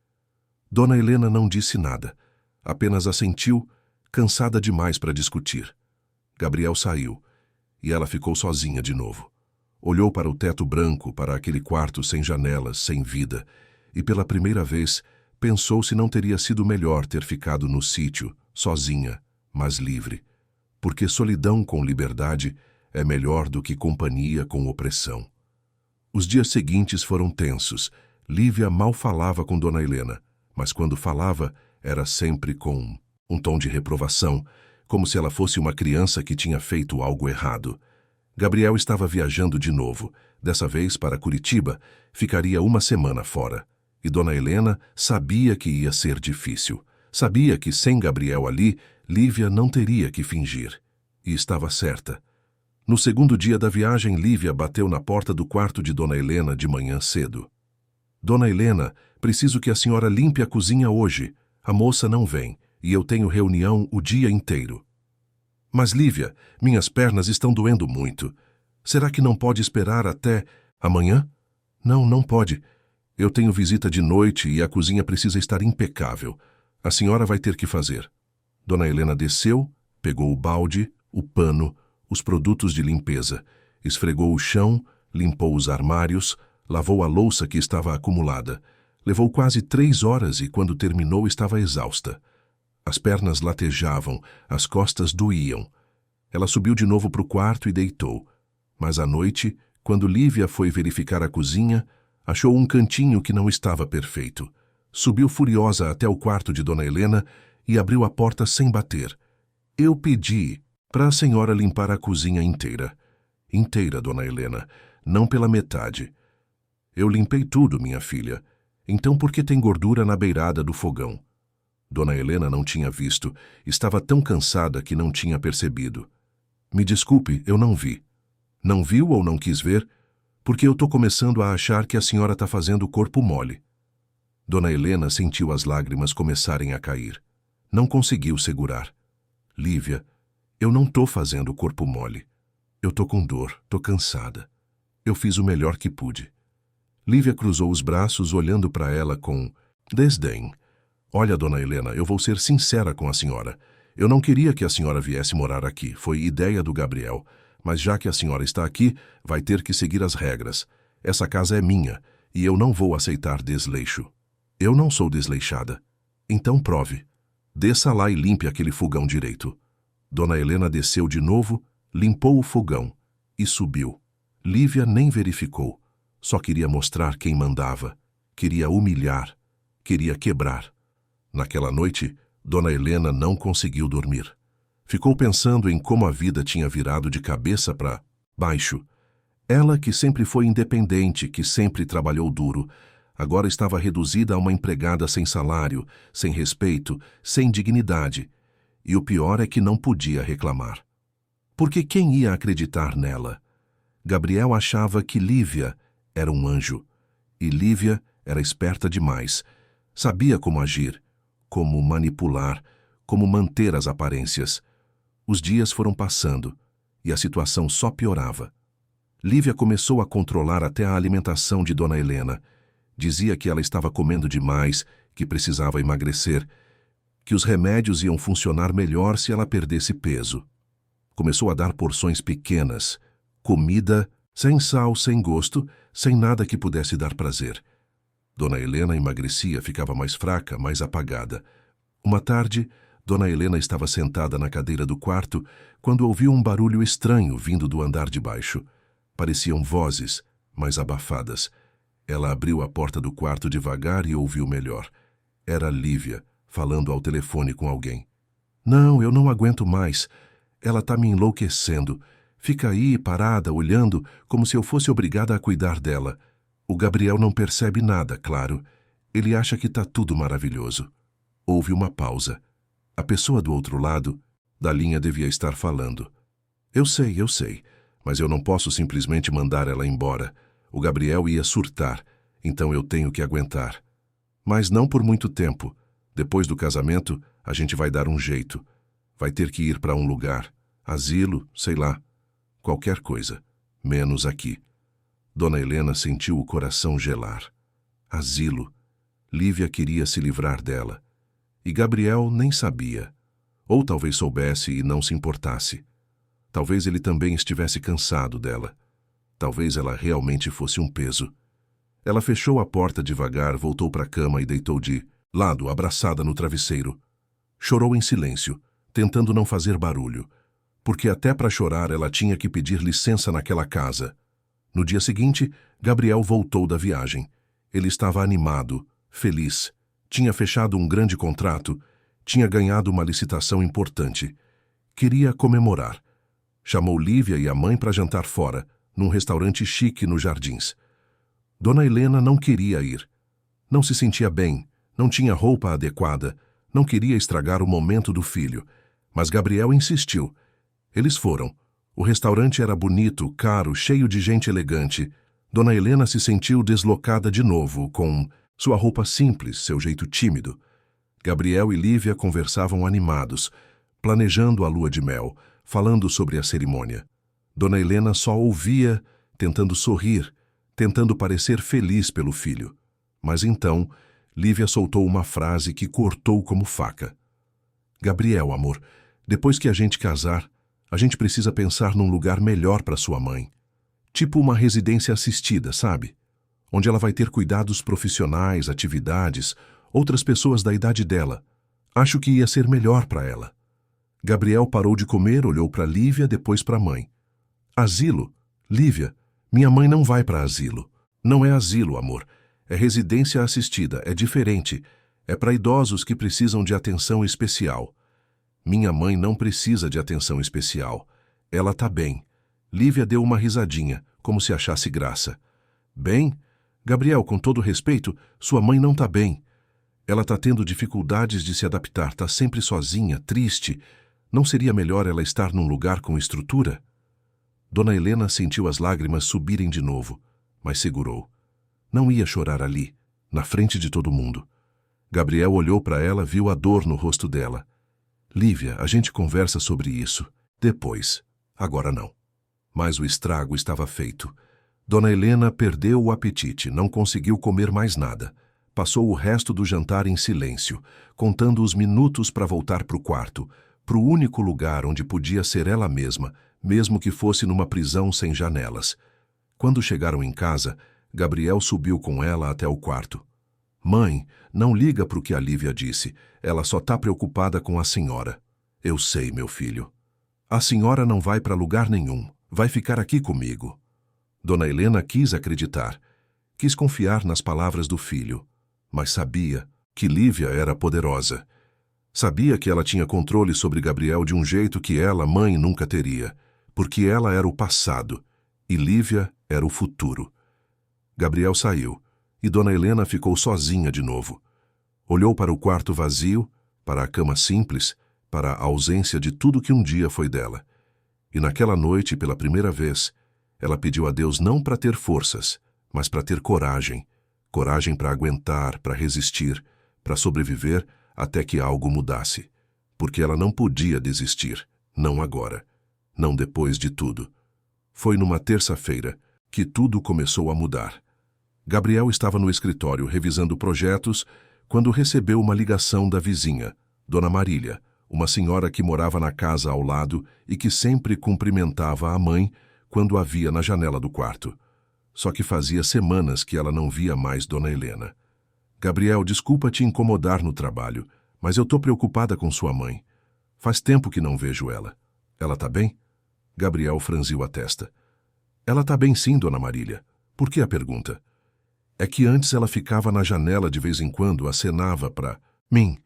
Dona Helena não disse nada, apenas assentiu, cansada demais para discutir. Gabriel saiu, e ela ficou sozinha de novo. Olhou para o teto branco, para aquele quarto sem janelas, sem vida, e pela primeira vez pensou se não teria sido melhor ter ficado no sítio, sozinha, mas livre. Porque solidão com liberdade é melhor do que companhia com opressão. Os dias seguintes foram tensos. Lívia mal falava com Dona Helena, mas quando falava, era sempre com um tom de reprovação, como se ela fosse uma criança que tinha feito algo errado. Gabriel estava viajando de novo, dessa vez para Curitiba, ficaria uma semana fora. E Dona Helena sabia que ia ser difícil. Sabia que sem Gabriel ali, Lívia não teria que fingir. E estava certa. No segundo dia da viagem, Lívia bateu na porta do quarto de Dona Helena de manhã cedo. Dona Helena, preciso que a senhora limpe a cozinha hoje. A moça não vem, e eu tenho reunião o dia inteiro. Mas, Lívia, minhas pernas estão doendo muito. Será que não pode esperar até amanhã? Não, não pode. Eu tenho visita de noite e a cozinha precisa estar impecável. A senhora vai ter que fazer. Dona Helena desceu, pegou o balde, o pano, os produtos de limpeza, esfregou o chão, limpou os armários, lavou a louça que estava acumulada. Levou quase 3 horas e, quando terminou, estava exausta. As pernas latejavam, as costas doíam. Ela subiu de novo para o quarto e deitou. Mas à noite, quando Lívia foi verificar a cozinha, achou um cantinho que não estava perfeito. Subiu furiosa até o quarto de Dona Helena e abriu a porta sem bater. Eu pedi para a senhora limpar a cozinha inteira. Inteira, Dona Helena, não pela metade. Eu limpei tudo, minha filha. Então por que tem gordura na beirada do fogão? Dona Helena não tinha visto. Estava tão cansada que não tinha percebido. Me desculpe, eu não vi. Não viu ou não quis ver? Porque eu estou começando a achar que a senhora está fazendo o corpo mole. Dona Helena sentiu as lágrimas começarem a cair. Não conseguiu segurar. Lívia, eu não estou fazendo o corpo mole. Eu estou com dor, estou cansada. Eu fiz o melhor que pude. Lívia cruzou os braços, olhando para ela com desdém. Olha, Dona Helena, eu vou ser sincera com a senhora. Eu não queria que a senhora viesse morar aqui. Foi ideia do Gabriel. Mas já que a senhora está aqui, vai ter que seguir as regras. Essa casa é minha, e eu não vou aceitar desleixo. Eu não sou desleixada. Então prove. Desça lá e limpe aquele fogão direito. Dona Helena desceu de novo, limpou o fogão e subiu. Lívia nem verificou. Só queria mostrar quem mandava. Queria humilhar. Queria quebrar. Naquela noite, Dona Helena não conseguiu dormir. Ficou pensando em como a vida tinha virado de cabeça para baixo. Ela, que sempre foi independente, que sempre trabalhou duro, agora estava reduzida a uma empregada sem salário, sem respeito, sem dignidade. E o pior é que não podia reclamar. Porque quem ia acreditar nela? Gabriel achava que Lívia era um anjo. E Lívia era esperta demais. Sabia como agir, como manipular, como manter as aparências. Os dias foram passando e a situação só piorava. Lívia começou a controlar até a alimentação de Dona Helena. Dizia que ela estava comendo demais, que precisava emagrecer, que os remédios iam funcionar melhor se ela perdesse peso. Começou a dar porções pequenas, comida sem sal, sem gosto, sem nada que pudesse dar prazer. Dona Helena emagrecia, ficava mais fraca, mais apagada. Uma tarde, Dona Helena estava sentada na cadeira do quarto quando ouviu um barulho estranho vindo do andar de baixo. Pareciam vozes, mas abafadas. Ela abriu a porta do quarto devagar e ouviu melhor. Era Lívia, falando ao telefone com alguém. Não, eu não aguento mais. Ela está me enlouquecendo. Fica aí, parada, olhando, como se eu fosse obrigada a cuidar dela. O Gabriel não percebe nada, claro. Ele acha que está tudo maravilhoso. Houve uma pausa. A pessoa do outro lado da linha devia estar falando. Eu sei, mas eu não posso simplesmente mandar ela embora. O Gabriel ia surtar, então eu tenho que aguentar. Mas não por muito tempo. Depois do casamento, a gente vai dar um jeito. Vai ter que ir para um lugar. Asilo, sei lá. Qualquer coisa. Menos aqui. Dona Helena sentiu o coração gelar. Asilo. Lívia queria se livrar dela. E Gabriel nem sabia. Ou talvez soubesse e não se importasse. Talvez ele também estivesse cansado dela. Talvez ela realmente fosse um peso. Ela fechou a porta devagar, voltou para a cama e deitou de lado, abraçada no travesseiro. Chorou em silêncio, tentando não fazer barulho, porque até para chorar ela tinha que pedir licença naquela casa. No dia seguinte, Gabriel voltou da viagem. Ele estava animado, feliz. Tinha fechado um grande contrato, tinha ganhado uma licitação importante. Queria comemorar. Chamou Lívia e a mãe para jantar fora, num restaurante chique nos Jardins. Dona Helena não queria ir. Não se sentia bem, não tinha roupa adequada, não queria estragar o momento do filho. Mas Gabriel insistiu. Eles foram. O restaurante era bonito, caro, cheio de gente elegante. Dona Helena se sentiu deslocada de novo, com sua roupa simples, seu jeito tímido. Gabriel e Lívia conversavam animados, planejando a lua de mel, falando sobre a cerimônia. Dona Helena só ouvia, tentando sorrir, tentando parecer feliz pelo filho. Mas então, Lívia soltou uma frase que cortou como faca. Gabriel, amor, depois que a gente casar, a gente precisa pensar num lugar melhor para sua mãe. Tipo uma residência assistida, sabe? Onde ela vai ter cuidados profissionais, atividades, outras pessoas da idade dela. Acho que ia ser melhor para ela. Gabriel parou de comer, olhou para Lívia, depois para a mãe. Asilo? Lívia, minha mãe não vai para asilo. Não é asilo, amor. É residência assistida, é diferente. É para idosos que precisam de atenção especial. Minha mãe não precisa de atenção especial. Ela tá bem. Lívia deu uma risadinha, como se achasse graça. Bem? Gabriel, com todo respeito, sua mãe não tá bem. Ela tá tendo dificuldades de se adaptar, tá sempre sozinha, triste. Não seria melhor ela estar num lugar com estrutura? Dona Helena sentiu as lágrimas subirem de novo, mas segurou. Não ia chorar ali, na frente de todo mundo. Gabriel olhou para ela, viu a dor no rosto dela. Lívia, a gente conversa sobre isso. Depois. Agora não. Mas o estrago estava feito. Dona Helena perdeu o apetite, não conseguiu comer mais nada. Passou o resto do jantar em silêncio, contando os minutos para voltar para o quarto, para o único lugar onde podia ser ela mesma, mesmo que fosse numa prisão sem janelas. Quando chegaram em casa, Gabriel subiu com ela até o quarto. Mãe, não liga para o que a Lívia disse. Ela só está preocupada com a senhora. Eu sei, meu filho. A senhora não vai para lugar nenhum. Vai ficar aqui comigo. Dona Helena quis acreditar. Quis confiar nas palavras do filho. Mas sabia que Lívia era poderosa. Sabia que ela tinha controle sobre Gabriel de um jeito que ela, mãe, nunca teria. Porque ela era o passado e Lívia era o futuro. Gabriel saiu. E Dona Helena ficou sozinha de novo. Olhou para o quarto vazio, para a cama simples, para a ausência de tudo que um dia foi dela. E naquela noite, pela primeira vez, ela pediu a Deus não para ter forças, mas para ter coragem. Coragem para aguentar, para resistir, para sobreviver até que algo mudasse. Porque ela não podia desistir, não agora, não depois de tudo. Foi numa terça-feira que tudo começou a mudar. Gabriel estava no escritório revisando projetos quando recebeu uma ligação da vizinha, Dona Marília, uma senhora que morava na casa ao lado e que sempre cumprimentava a mãe quando a via na janela do quarto. Só que fazia semanas que ela não via mais Dona Helena. Gabriel, desculpa te incomodar no trabalho, mas eu tô preocupada com sua mãe. Faz tempo que não vejo ela. Ela tá bem? Gabriel franziu a testa. Ela tá bem sim, Dona Marília. Por que a pergunta? É que antes ela ficava na janela de vez em quando, acenava para mim.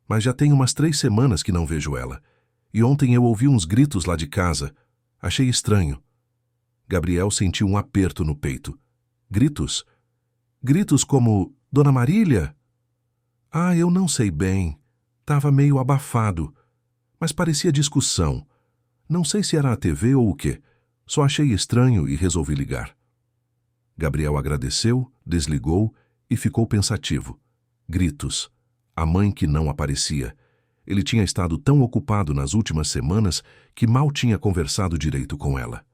Mas já tem umas 3 semanas que não vejo ela. E ontem eu ouvi uns gritos lá de casa. Achei estranho. Gabriel sentiu um aperto no peito. Gritos? Gritos como, Dona Marília? Ah, eu não sei bem. Tava meio abafado. Mas parecia discussão. Não sei se era a TV ou o quê. Só achei estranho e resolvi ligar. Gabriel agradeceu, desligou e ficou pensativo. Gritos. A mãe que não aparecia. Ele tinha estado tão ocupado nas últimas semanas que mal tinha conversado direito com ela.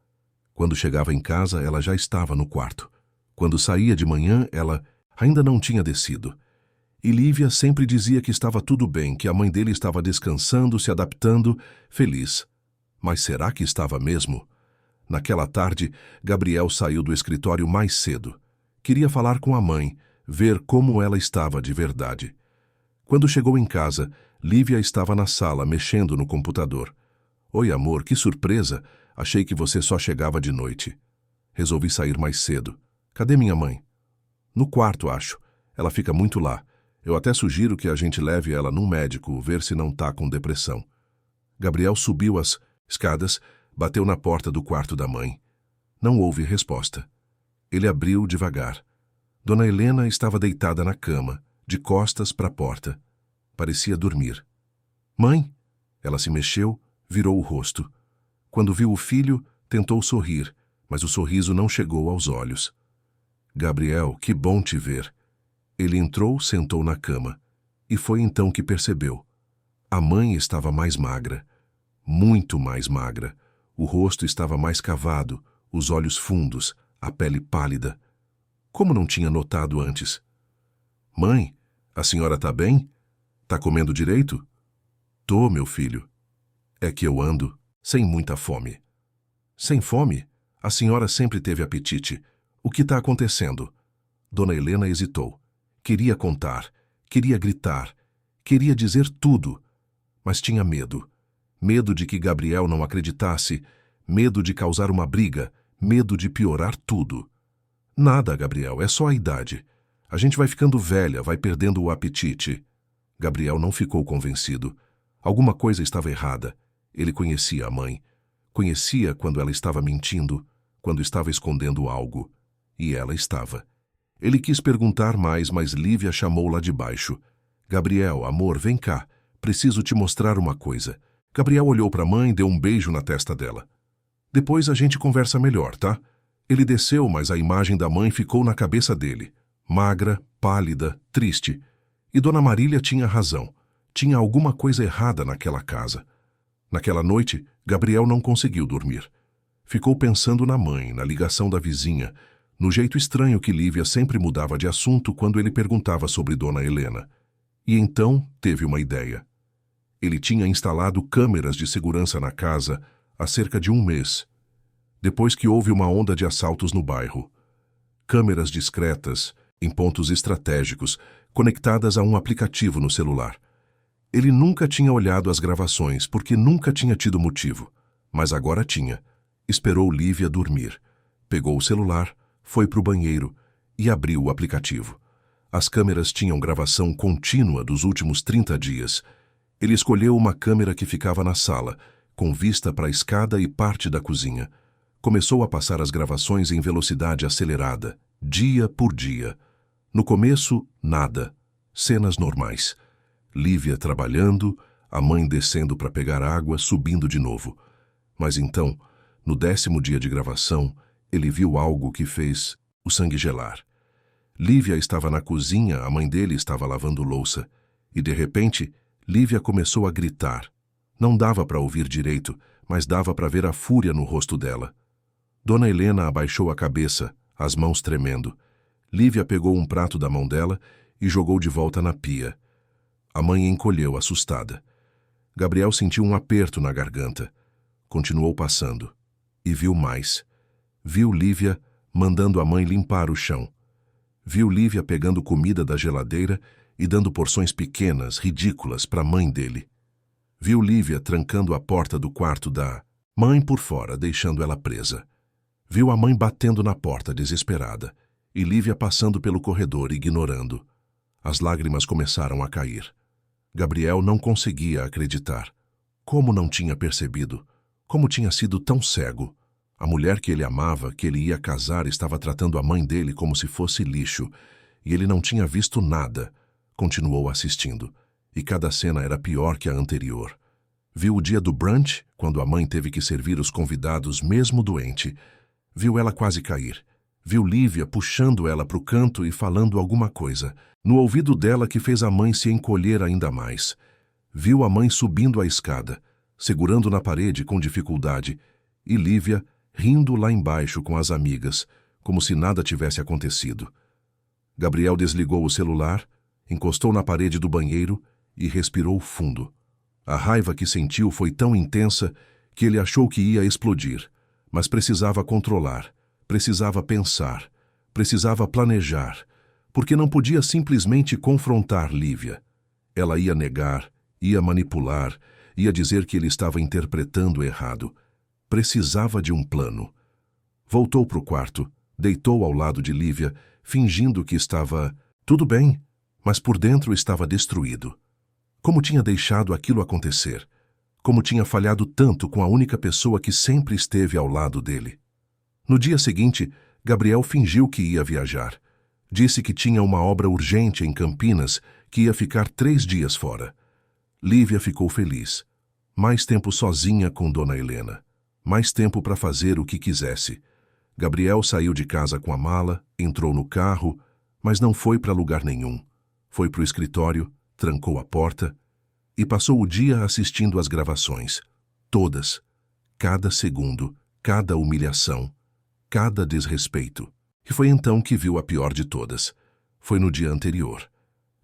Quando chegava em casa, ela já estava no quarto. Quando saía de manhã, ela ainda não tinha descido. E Lívia sempre dizia que estava tudo bem, que a mãe dele estava descansando, se adaptando, feliz. Mas será que estava mesmo? Naquela tarde, Gabriel saiu do escritório mais cedo. Queria falar com a mãe, ver como ela estava de verdade. Quando chegou em casa, Lívia estava na sala, mexendo no computador. Oi, amor, que surpresa! Achei que você só chegava de noite. Resolvi sair mais cedo. Cadê minha mãe? No quarto, acho. Ela fica muito lá. Eu até sugiro que a gente leve ela num médico, ver se não tá com depressão. Gabriel subiu as escadas, bateu na porta do quarto da mãe. Não houve resposta. Ele abriu devagar. Dona Helena estava deitada na cama, de costas para a porta. Parecia dormir. Mãe? Ela se mexeu, virou o rosto. Quando viu o filho, tentou sorrir, mas o sorriso não chegou aos olhos. Gabriel, que bom te ver. Ele entrou, sentou na cama. E foi então que percebeu. A mãe estava mais magra. Muito mais magra. O rosto estava mais cavado, os olhos fundos, a pele pálida. Como não tinha notado antes? Mãe, a senhora tá bem? Tá comendo direito? Tô, meu filho. É que eu ando sem muita fome. Sem fome? A senhora sempre teve apetite. O que está acontecendo? Dona Helena hesitou. Queria contar, queria gritar, queria dizer tudo, mas tinha medo. Medo de que Gabriel não acreditasse, medo de causar uma briga, medo de piorar tudo. Nada, Gabriel, é só a idade. A gente vai ficando velha, vai perdendo o apetite. Gabriel não ficou convencido. Alguma coisa estava errada. Ele conhecia a mãe. Conhecia quando ela estava mentindo, quando estava escondendo algo. E ela estava. Ele quis perguntar mais, mas Lívia chamou lá de baixo. Gabriel, amor, vem cá. Preciso te mostrar uma coisa. Gabriel olhou para a mãe e deu um beijo na testa dela. Depois a gente conversa melhor, tá? Ele desceu, mas a imagem da mãe ficou na cabeça dele. Magra, pálida, triste. E Dona Marília tinha razão. Tinha alguma coisa errada naquela casa. Naquela noite, Gabriel não conseguiu dormir. Ficou pensando na mãe, na ligação da vizinha, no jeito estranho que Lívia sempre mudava de assunto quando ele perguntava sobre Dona Helena. E então teve uma ideia. Ele tinha instalado câmeras de segurança na casa há cerca de um mês, depois que houve uma onda de assaltos no bairro. Câmeras discretas, em pontos estratégicos, conectadas a um aplicativo no celular. Ele nunca tinha olhado as gravações, porque nunca tinha tido motivo. Mas agora tinha. Esperou Lívia dormir. Pegou o celular, foi para o banheiro e abriu o aplicativo. As câmeras tinham gravação contínua dos últimos 30 dias. Ele escolheu uma câmera que ficava na sala, com vista para a escada e parte da cozinha. Começou a passar as gravações em velocidade acelerada, dia por dia. No começo, nada. Cenas normais. Lívia trabalhando, a mãe descendo para pegar água, subindo de novo. Mas então, no 10º dia de gravação, ele viu algo que fez o sangue gelar. Lívia estava na cozinha, a mãe dele estava lavando louça. E, de repente, Lívia começou a gritar. Não dava para ouvir direito, mas dava para ver a fúria no rosto dela. Dona Helena abaixou a cabeça, as mãos tremendo. Lívia pegou um prato da mão dela e jogou de volta na pia. A mãe encolheu, assustada. Gabriel sentiu um aperto na garganta. Continuou passando. E viu mais. Viu Lívia mandando a mãe limpar o chão. Viu Lívia pegando comida da geladeira e dando porções pequenas, ridículas, para a mãe dele. Viu Lívia trancando a porta do quarto da mãe por fora, deixando ela presa. Viu a mãe batendo na porta, desesperada, e Lívia passando pelo corredor, ignorando. As lágrimas começaram a cair. Gabriel não conseguia acreditar. Como não tinha percebido? Como tinha sido tão cego? A mulher que ele amava, que ele ia casar, estava tratando a mãe dele como se fosse lixo, e ele não tinha visto nada. Continuou assistindo, e cada cena era pior que a anterior. Viu o dia do brunch, quando a mãe teve que servir os convidados mesmo doente. Viu ela quase cair. Viu Lívia puxando ela para o canto e falando alguma coisa, no ouvido dela, que fez a mãe se encolher ainda mais. Viu a mãe subindo a escada, segurando na parede com dificuldade, e Lívia rindo lá embaixo com as amigas, como se nada tivesse acontecido. Gabriel desligou o celular, encostou na parede do banheiro e respirou fundo. A raiva que sentiu foi tão intensa que ele achou que ia explodir, mas precisava controlar, precisava pensar, precisava planejar, porque não podia simplesmente confrontar Lívia. Ela ia negar, ia manipular, ia dizer que ele estava interpretando errado. Precisava de um plano. Voltou para o quarto, deitou ao lado de Lívia, fingindo que estava tudo bem, mas por dentro estava destruído. Como tinha deixado aquilo acontecer? Como tinha falhado tanto com a única pessoa que sempre esteve ao lado dele? No dia seguinte, Gabriel fingiu que ia viajar. Disse que tinha uma obra urgente em Campinas, que ia ficar 3 dias fora. Lívia ficou feliz. Mais tempo sozinha com Dona Helena. Mais tempo para fazer o que quisesse. Gabriel saiu de casa com a mala, entrou no carro, mas não foi para lugar nenhum. Foi para o escritório, trancou a porta e passou o dia assistindo às gravações. Todas. Cada segundo, cada humilhação, cada desrespeito. E foi então que viu a pior de todas. Foi no dia anterior.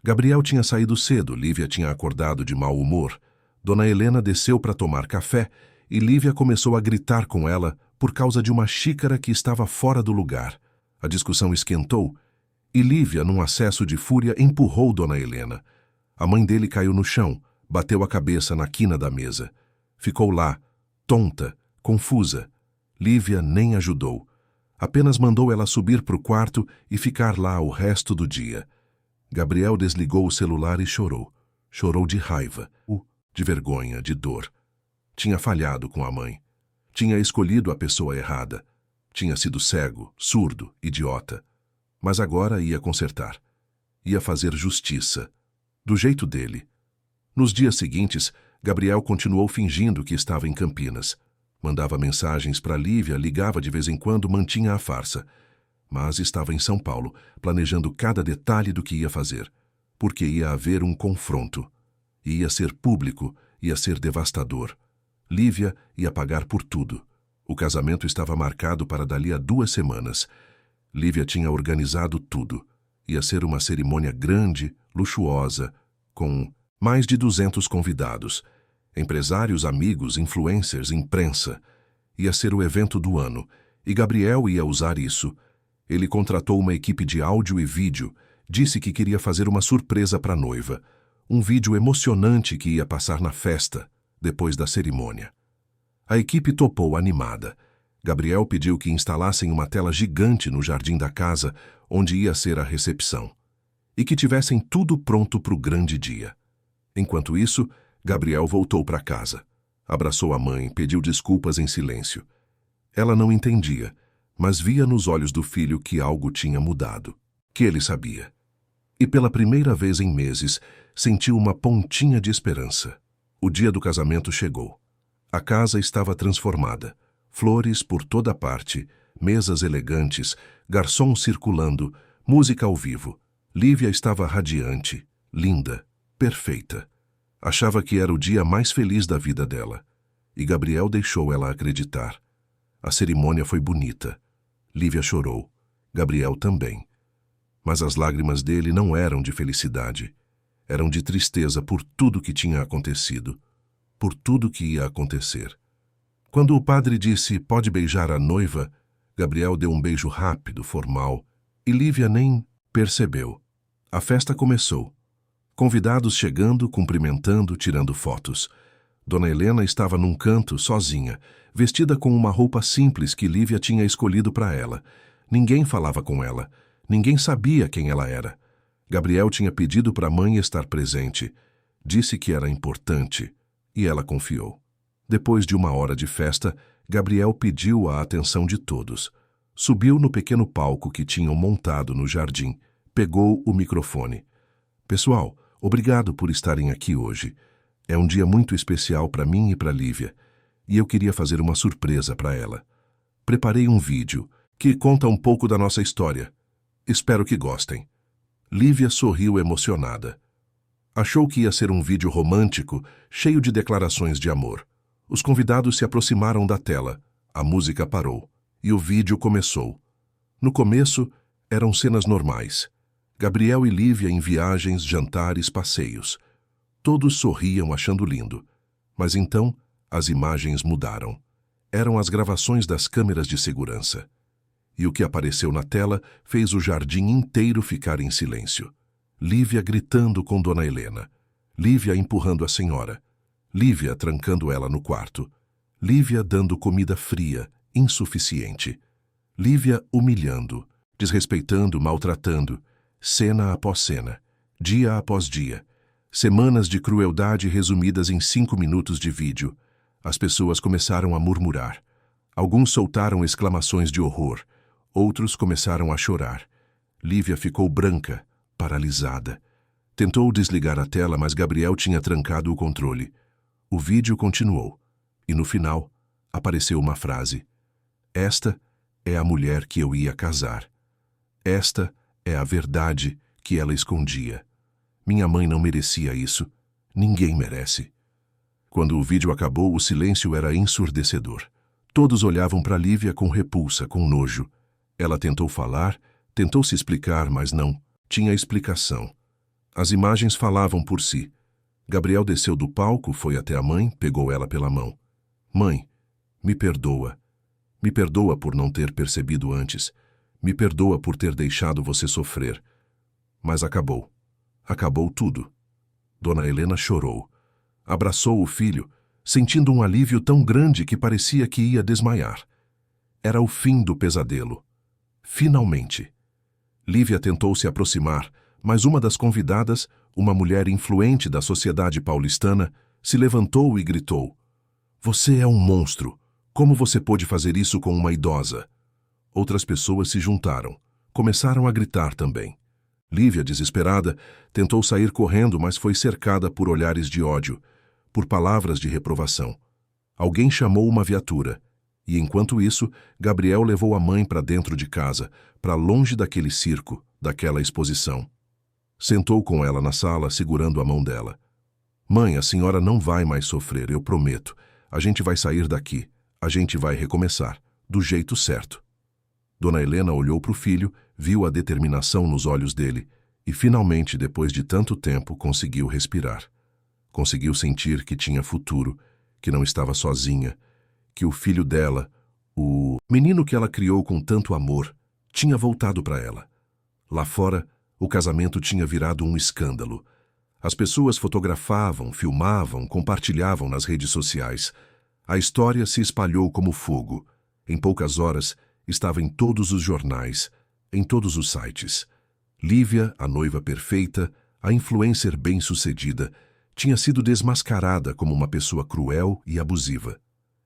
Gabriel tinha saído cedo, Lívia tinha acordado de mau humor. Dona Helena desceu para tomar café e Lívia começou a gritar com ela por causa de uma xícara que estava fora do lugar. A discussão esquentou e Lívia, num acesso de fúria, empurrou Dona Helena. A mãe dele caiu no chão, bateu a cabeça na quina da mesa. Ficou lá, tonta, confusa. Lívia nem ajudou. Apenas mandou ela subir para o quarto e ficar lá o resto do dia. Gabriel desligou o celular e chorou. Chorou de raiva, de vergonha, de dor. Tinha falhado com a mãe. Tinha escolhido a pessoa errada. Tinha sido cego, surdo, idiota. Mas agora ia consertar. Ia fazer justiça. Do jeito dele. Nos dias seguintes, Gabriel continuou fingindo que estava em Campinas. Mandava mensagens para Lívia, ligava de vez em quando, mantinha a farsa. Mas estava em São Paulo, planejando cada detalhe do que ia fazer. Porque ia haver um confronto. Ia ser público, ia ser devastador. Lívia ia pagar por tudo. O casamento estava marcado para dali a 2 semanas. Lívia tinha organizado tudo. Ia ser uma cerimônia grande, luxuosa, com mais de 200 convidados. Empresários, amigos, influencers, imprensa. Ia ser o evento do ano, e Gabriel ia usar isso. Ele contratou uma equipe de áudio e vídeo, disse que queria fazer uma surpresa para a noiva. Um vídeo emocionante que ia passar na festa, depois da cerimônia. A equipe topou animada. Gabriel pediu que instalassem uma tela gigante no jardim da casa, onde ia ser a recepção. E que tivessem tudo pronto para o grande dia. Enquanto isso, Gabriel voltou para casa. Abraçou a mãe, pediu desculpas em silêncio. Ela não entendia, mas via nos olhos do filho que algo tinha mudado, que ele sabia. E pela primeira vez em meses, sentiu uma pontinha de esperança. O dia do casamento chegou. A casa estava transformada. Flores por toda parte, mesas elegantes, garçom circulando, música ao vivo. Lívia estava radiante, linda, perfeita. Achava que era o dia mais feliz da vida dela. E Gabriel deixou ela acreditar. A cerimônia foi bonita. Lívia chorou. Gabriel também. Mas as lágrimas dele não eram de felicidade. Eram de tristeza por tudo que tinha acontecido. Por tudo que ia acontecer. Quando o padre disse, pode beijar a noiva, Gabriel deu um beijo rápido, formal, e Lívia nem percebeu. A festa começou. Convidados chegando, cumprimentando, tirando fotos. Dona Helena estava num canto, sozinha, vestida com uma roupa simples que Lívia tinha escolhido para ela. Ninguém falava com ela. Ninguém sabia quem ela era. Gabriel tinha pedido para a mãe estar presente. Disse que era importante, e ela confiou. Depois de 1 hora de festa, Gabriel pediu a atenção de todos. Subiu no pequeno palco que tinham montado no jardim. Pegou o microfone. Pessoal, obrigado por estarem aqui hoje. É um dia muito especial para mim e para Lívia. E eu queria fazer uma surpresa para ela. Preparei um vídeo que conta um pouco da nossa história. Espero que gostem. Lívia sorriu emocionada. Achou que ia ser um vídeo romântico, cheio de declarações de amor. Os convidados se aproximaram da tela. A música parou. E o vídeo começou. No começo, eram cenas normais. Gabriel e Lívia em viagens, jantares, passeios. Todos sorriam achando lindo. Mas então, as imagens mudaram. Eram as gravações das câmeras de segurança. E o que apareceu na tela fez o jardim inteiro ficar em silêncio. Lívia gritando com Dona Helena. Lívia empurrando a senhora. Lívia trancando ela no quarto. Lívia dando comida fria, insuficiente. Lívia humilhando, desrespeitando, maltratando. Cena após cena, dia após dia. Semanas de crueldade resumidas em 5 minutos de vídeo. As pessoas começaram a murmurar. Alguns soltaram exclamações de horror. Outros começaram a chorar. Lívia ficou branca, paralisada. Tentou desligar a tela, mas Gabriel tinha trancado o controle. O vídeo continuou. E no final, apareceu uma frase. Esta é a mulher que eu ia casar. Esta é a verdade que ela escondia. Minha mãe não merecia isso. Ninguém merece. Quando o vídeo acabou, o silêncio era ensurdecedor. Todos olhavam para Lívia com repulsa, com nojo. Ela tentou falar, tentou se explicar, mas não tinha explicação. As imagens falavam por si. Gabriel desceu do palco, foi até a mãe, pegou ela pela mão. Mãe, me perdoa. Me perdoa por não ter percebido antes. Me perdoa por ter deixado você sofrer. Mas acabou. Acabou tudo. Dona Helena chorou. Abraçou o filho. sentindo um alívio tão grande que parecia que ia desmaiar. Era o fim do pesadelo. Finalmente. Lívia tentou se aproximar, mas uma das convidadas, uma mulher influente da sociedade paulistana, se levantou e gritou: "Você é um monstro! Como você pôde fazer isso com uma idosa?" Outras pessoas se juntaram. Começaram a gritar também. Lívia, desesperada, tentou sair correndo, mas foi cercada por olhares de ódio, por palavras de reprovação. Alguém chamou uma viatura, e enquanto isso, Gabriel levou a mãe para dentro de casa, para longe daquele circo, daquela exposição. Sentou com ela na sala, segurando a mão dela. "Mãe, a senhora não vai mais sofrer, eu prometo. A gente vai sair daqui. A gente vai recomeçar, do jeito certo." Dona Helena olhou para o filho, viu a determinação nos olhos dele e, finalmente, depois de tanto tempo, conseguiu respirar. Conseguiu sentir que tinha futuro, que não estava sozinha, que o filho dela, o menino que ela criou com tanto amor, tinha voltado para ela. Lá fora, o casamento tinha virado um escândalo. As pessoas fotografavam, filmavam, compartilhavam nas redes sociais. A história se espalhou como fogo. Em poucas horas, estava em todos os jornais, em todos os sites. Lívia, a noiva perfeita, a influencer bem-sucedida, tinha sido desmascarada como uma pessoa cruel e abusiva.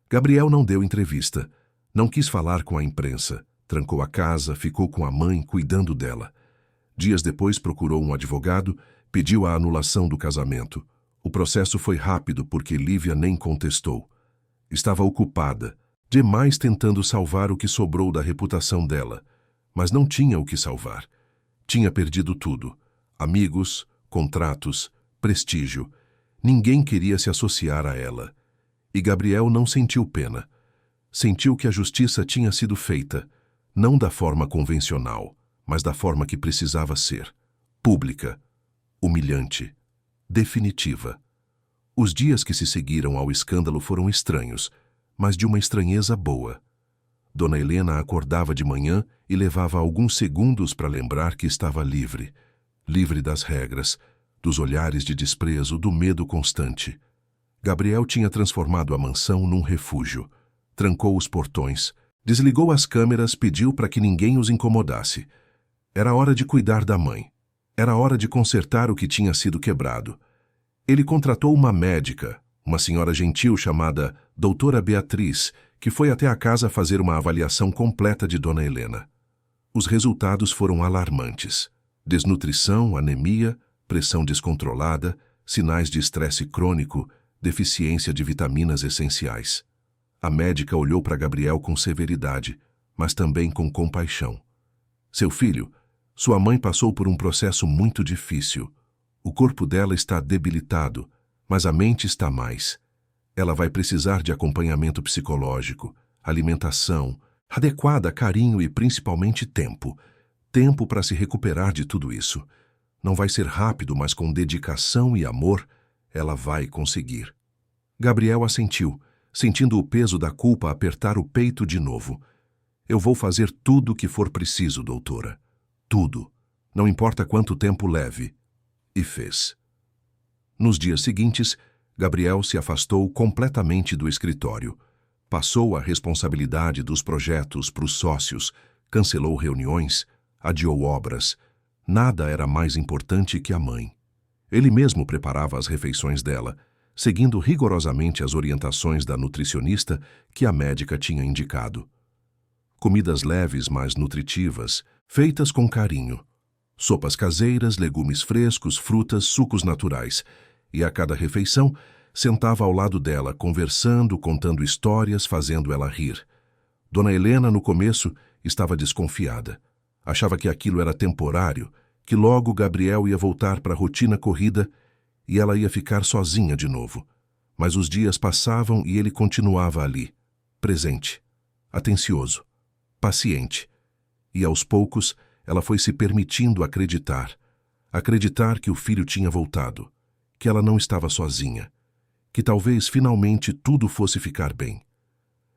Gabriel não deu entrevista, não quis falar com a imprensa, trancou a casa, ficou com a mãe cuidando dela. Dias depois procurou um advogado, pediu a anulação do casamento. O processo foi rápido porque Lívia nem contestou. Estava ocupada, demais tentando salvar o que sobrou da reputação dela, mas não tinha o que salvar. Tinha perdido tudo: amigos, contratos, prestígio. Ninguém queria se associar a ela. E Gabriel não sentiu pena. Sentiu que a justiça tinha sido feita, não da forma convencional, mas da forma que precisava ser: pública, humilhante, definitiva. Os dias que se seguiram ao escândalo foram estranhos, mas de uma estranheza boa. Dona Helena acordava de manhã e levava alguns segundos para lembrar que estava livre. Livre das regras, dos olhares de desprezo, do medo constante. Gabriel tinha transformado a mansão num refúgio. Trancou os portões, desligou as câmeras, pediu para que ninguém os incomodasse. Era hora de cuidar da mãe. Era hora de consertar o que tinha sido quebrado. Ele contratou uma médica, uma senhora gentil chamada Doutora Beatriz, que foi até a casa fazer uma avaliação completa de Dona Helena. Os resultados foram alarmantes: desnutrição, anemia, pressão descontrolada, sinais de estresse crônico, deficiência de vitaminas essenciais. A médica olhou para Gabriel com severidade, mas também com compaixão. "Seu filho, sua mãe passou por um processo muito difícil. O corpo dela está debilitado, mas a mente está mais. Ela vai precisar de acompanhamento psicológico, alimentação adequada, carinho e principalmente tempo. Tempo para se recuperar de tudo isso. Não vai ser rápido, mas com dedicação e amor, ela vai conseguir." Gabriel assentiu, sentindo o peso da culpa apertar o peito de novo. "Eu vou fazer tudo o que for preciso, doutora. Tudo. Não importa quanto tempo leve." E fez. Nos dias seguintes, Gabriel se afastou completamente do escritório. Passou a responsabilidade dos projetos para os sócios, cancelou reuniões, adiou obras. Nada era mais importante que a mãe. Ele mesmo preparava as refeições dela, seguindo rigorosamente as orientações da nutricionista que a médica tinha indicado. Comidas leves, mas nutritivas, feitas com carinho. Sopas caseiras, legumes frescos, frutas, sucos naturais. E a cada refeição, sentava ao lado dela, conversando, contando histórias, fazendo ela rir. Dona Helena, no começo, estava desconfiada. Achava que aquilo era temporário, que logo Gabriel ia voltar para a rotina corrida e ela ia ficar sozinha de novo. Mas os dias passavam e ele continuava ali, presente, atencioso, paciente. E aos poucos, ela foi se permitindo acreditar que o filho tinha voltado, que ela não estava sozinha, que talvez finalmente tudo fosse ficar bem.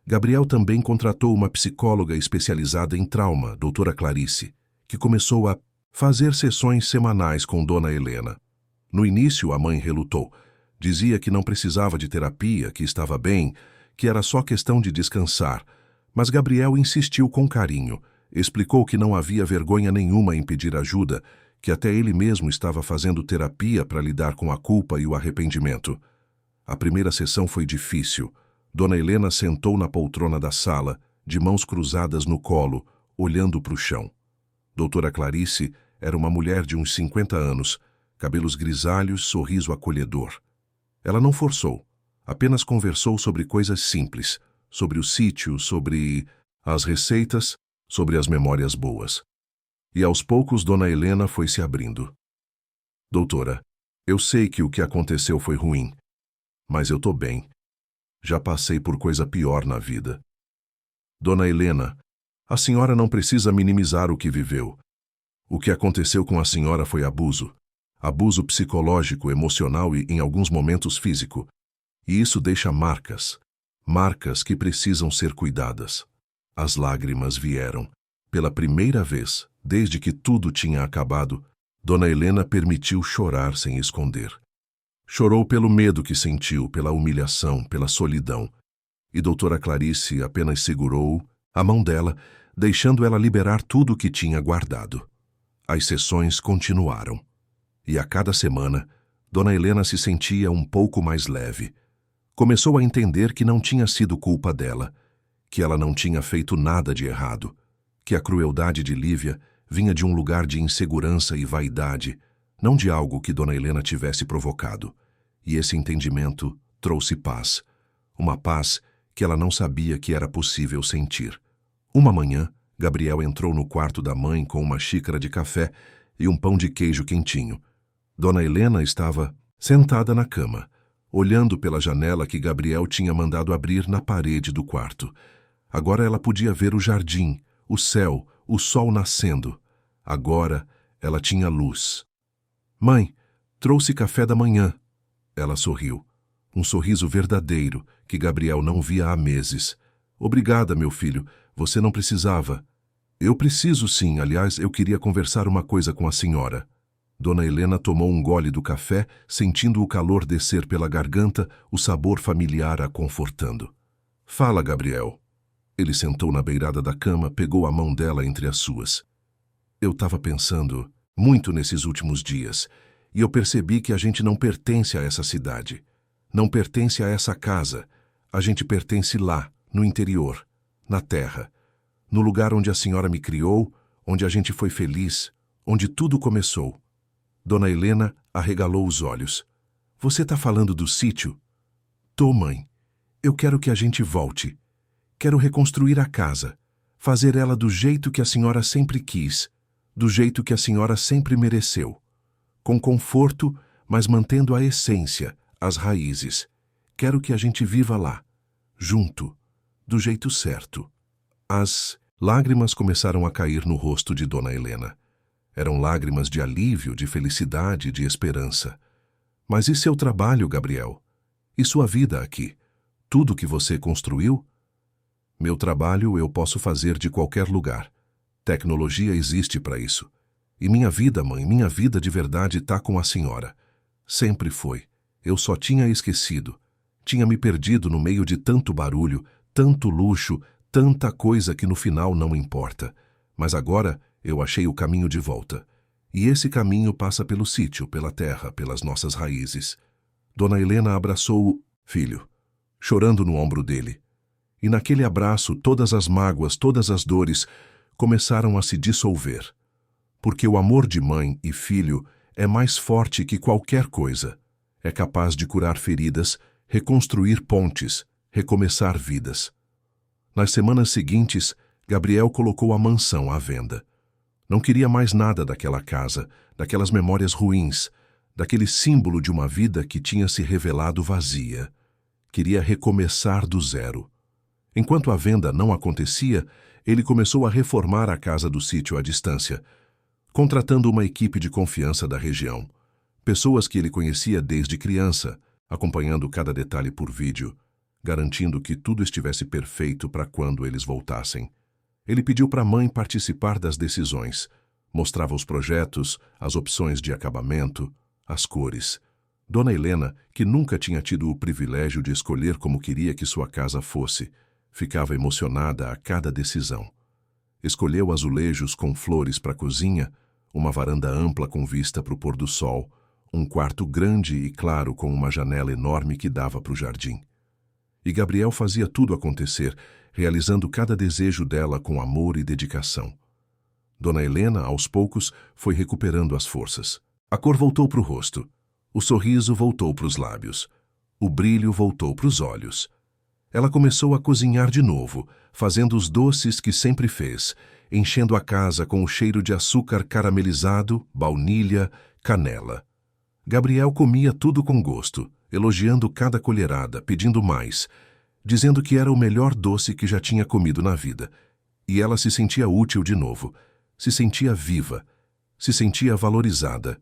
Gabriel também contratou uma psicóloga especializada em trauma, doutora Clarice, que começou a fazer sessões semanais com Dona Helena. No início, a mãe relutou. Dizia que não precisava de terapia, que estava bem, que era só questão de descansar. Mas Gabriel insistiu com carinho. Explicou que não havia vergonha nenhuma em pedir ajuda, que até ele mesmo estava fazendo terapia para lidar com a culpa e o arrependimento. A primeira sessão foi difícil. Dona Helena sentou na poltrona da sala, de mãos cruzadas no colo, olhando para o chão. Doutora Clarice era uma mulher de uns 50 anos, cabelos grisalhos, sorriso acolhedor. Ela não forçou, apenas conversou sobre coisas simples, sobre o sítio, sobre as receitas, sobre as memórias boas. E aos poucos Dona Helena foi se abrindo. Doutora, eu sei que o que aconteceu foi ruim, mas eu tô bem. Já passei por coisa pior na vida. Dona Helena, a senhora não precisa minimizar o que viveu. O que aconteceu com a senhora foi abuso. Abuso psicológico, emocional e, em alguns momentos, físico. E isso deixa marcas. Marcas que precisam ser cuidadas. As lágrimas vieram. Pela primeira vez, desde que tudo tinha acabado, Dona Helena permitiu chorar sem esconder. Chorou pelo medo que sentiu, pela humilhação, pela solidão. E doutora Clarice apenas segurou a mão dela, deixando ela liberar tudo o que tinha guardado. As sessões continuaram. E a cada semana, Dona Helena se sentia um pouco mais leve. Começou a entender que não tinha sido culpa dela, que ela não tinha feito nada de errado, que a crueldade de Lívia vinha de um lugar de insegurança e vaidade, não de algo que Dona Helena tivesse provocado. E esse entendimento trouxe paz. Uma paz que ela não sabia que era possível sentir. Uma manhã, Gabriel entrou no quarto da mãe com uma xícara de café e um pão de queijo quentinho. Dona Helena estava sentada na cama, olhando pela janela que Gabriel tinha mandado abrir na parede do quarto. Agora ela podia ver o jardim, o céu, o sol nascendo. Agora ela tinha luz. Mãe, trouxe café da manhã. Ela sorriu. Um sorriso verdadeiro que Gabriel não via há meses. Obrigada, meu filho. Você não precisava. Eu preciso sim. Aliás, eu queria conversar uma coisa com a senhora. Dona Helena tomou um gole do café, sentindo o calor descer pela garganta, o sabor familiar a confortando. Fala, Gabriel. Ele sentou na beirada da cama, pegou a mão dela entre as suas. Eu estava pensando muito nesses últimos dias, e eu percebi que a gente não pertence a essa cidade. Não pertence a essa casa. A gente pertence lá, no interior, na terra. No lugar onde a senhora me criou, onde a gente foi feliz, onde tudo começou. Dona Helena arregalou os olhos. Você está falando do sítio? Tô, mãe. Eu quero que a gente volte. Quero reconstruir a casa, fazer ela do jeito que a senhora sempre quis, do jeito que a senhora sempre mereceu. Com conforto, mas mantendo a essência, as raízes. Quero que a gente viva lá, junto, do jeito certo. As lágrimas começaram a cair no rosto de Dona Helena. Eram lágrimas de alívio, de felicidade, de esperança. Mas e seu trabalho, Gabriel? E sua vida aqui? Tudo que você construiu? Meu trabalho eu posso fazer de qualquer lugar. Tecnologia existe para isso. E minha vida, mãe, minha vida de verdade está com a senhora. Sempre foi. Eu só tinha esquecido. Tinha me perdido no meio de tanto barulho, tanto luxo, tanta coisa que no final não importa. Mas agora eu achei o caminho de volta. E esse caminho passa pelo sítio, pela terra, pelas nossas raízes. Dona Helena abraçou o filho, chorando no ombro dele. E naquele abraço todas as mágoas, todas as dores começaram a se dissolver. Porque o amor de mãe e filho é mais forte que qualquer coisa. É capaz de curar feridas, reconstruir pontes, recomeçar vidas. Nas semanas seguintes, Gabriel colocou a mansão à venda. Não queria mais nada daquela casa, daquelas memórias ruins, daquele símbolo de uma vida que tinha se revelado vazia. Queria recomeçar do zero. Enquanto a venda não acontecia, ele começou a reformar a casa do sítio à distância, contratando uma equipe de confiança da região. Pessoas que ele conhecia desde criança, acompanhando cada detalhe por vídeo, garantindo que tudo estivesse perfeito para quando eles voltassem. Ele pediu para a mãe participar das decisões, mostrava os projetos, as opções de acabamento, as cores. Dona Helena, que nunca tinha tido o privilégio de escolher como queria que sua casa fosse, ficava emocionada a cada decisão. Escolheu azulejos com flores para a cozinha, uma varanda ampla com vista para o pôr do sol, um quarto grande e claro com uma janela enorme que dava para o jardim. E Gabriel fazia tudo acontecer, realizando cada desejo dela com amor e dedicação. Dona Helena, aos poucos, foi recuperando as forças. A cor voltou para o rosto. O sorriso voltou para os lábios. O brilho voltou para os olhos. Ela começou a cozinhar de novo, fazendo os doces que sempre fez, enchendo a casa com o cheiro de açúcar caramelizado, baunilha, canela. Gabriel comia tudo com gosto, elogiando cada colherada, pedindo mais, dizendo que era o melhor doce que já tinha comido na vida. E ela se sentia útil de novo, se sentia viva, se sentia valorizada.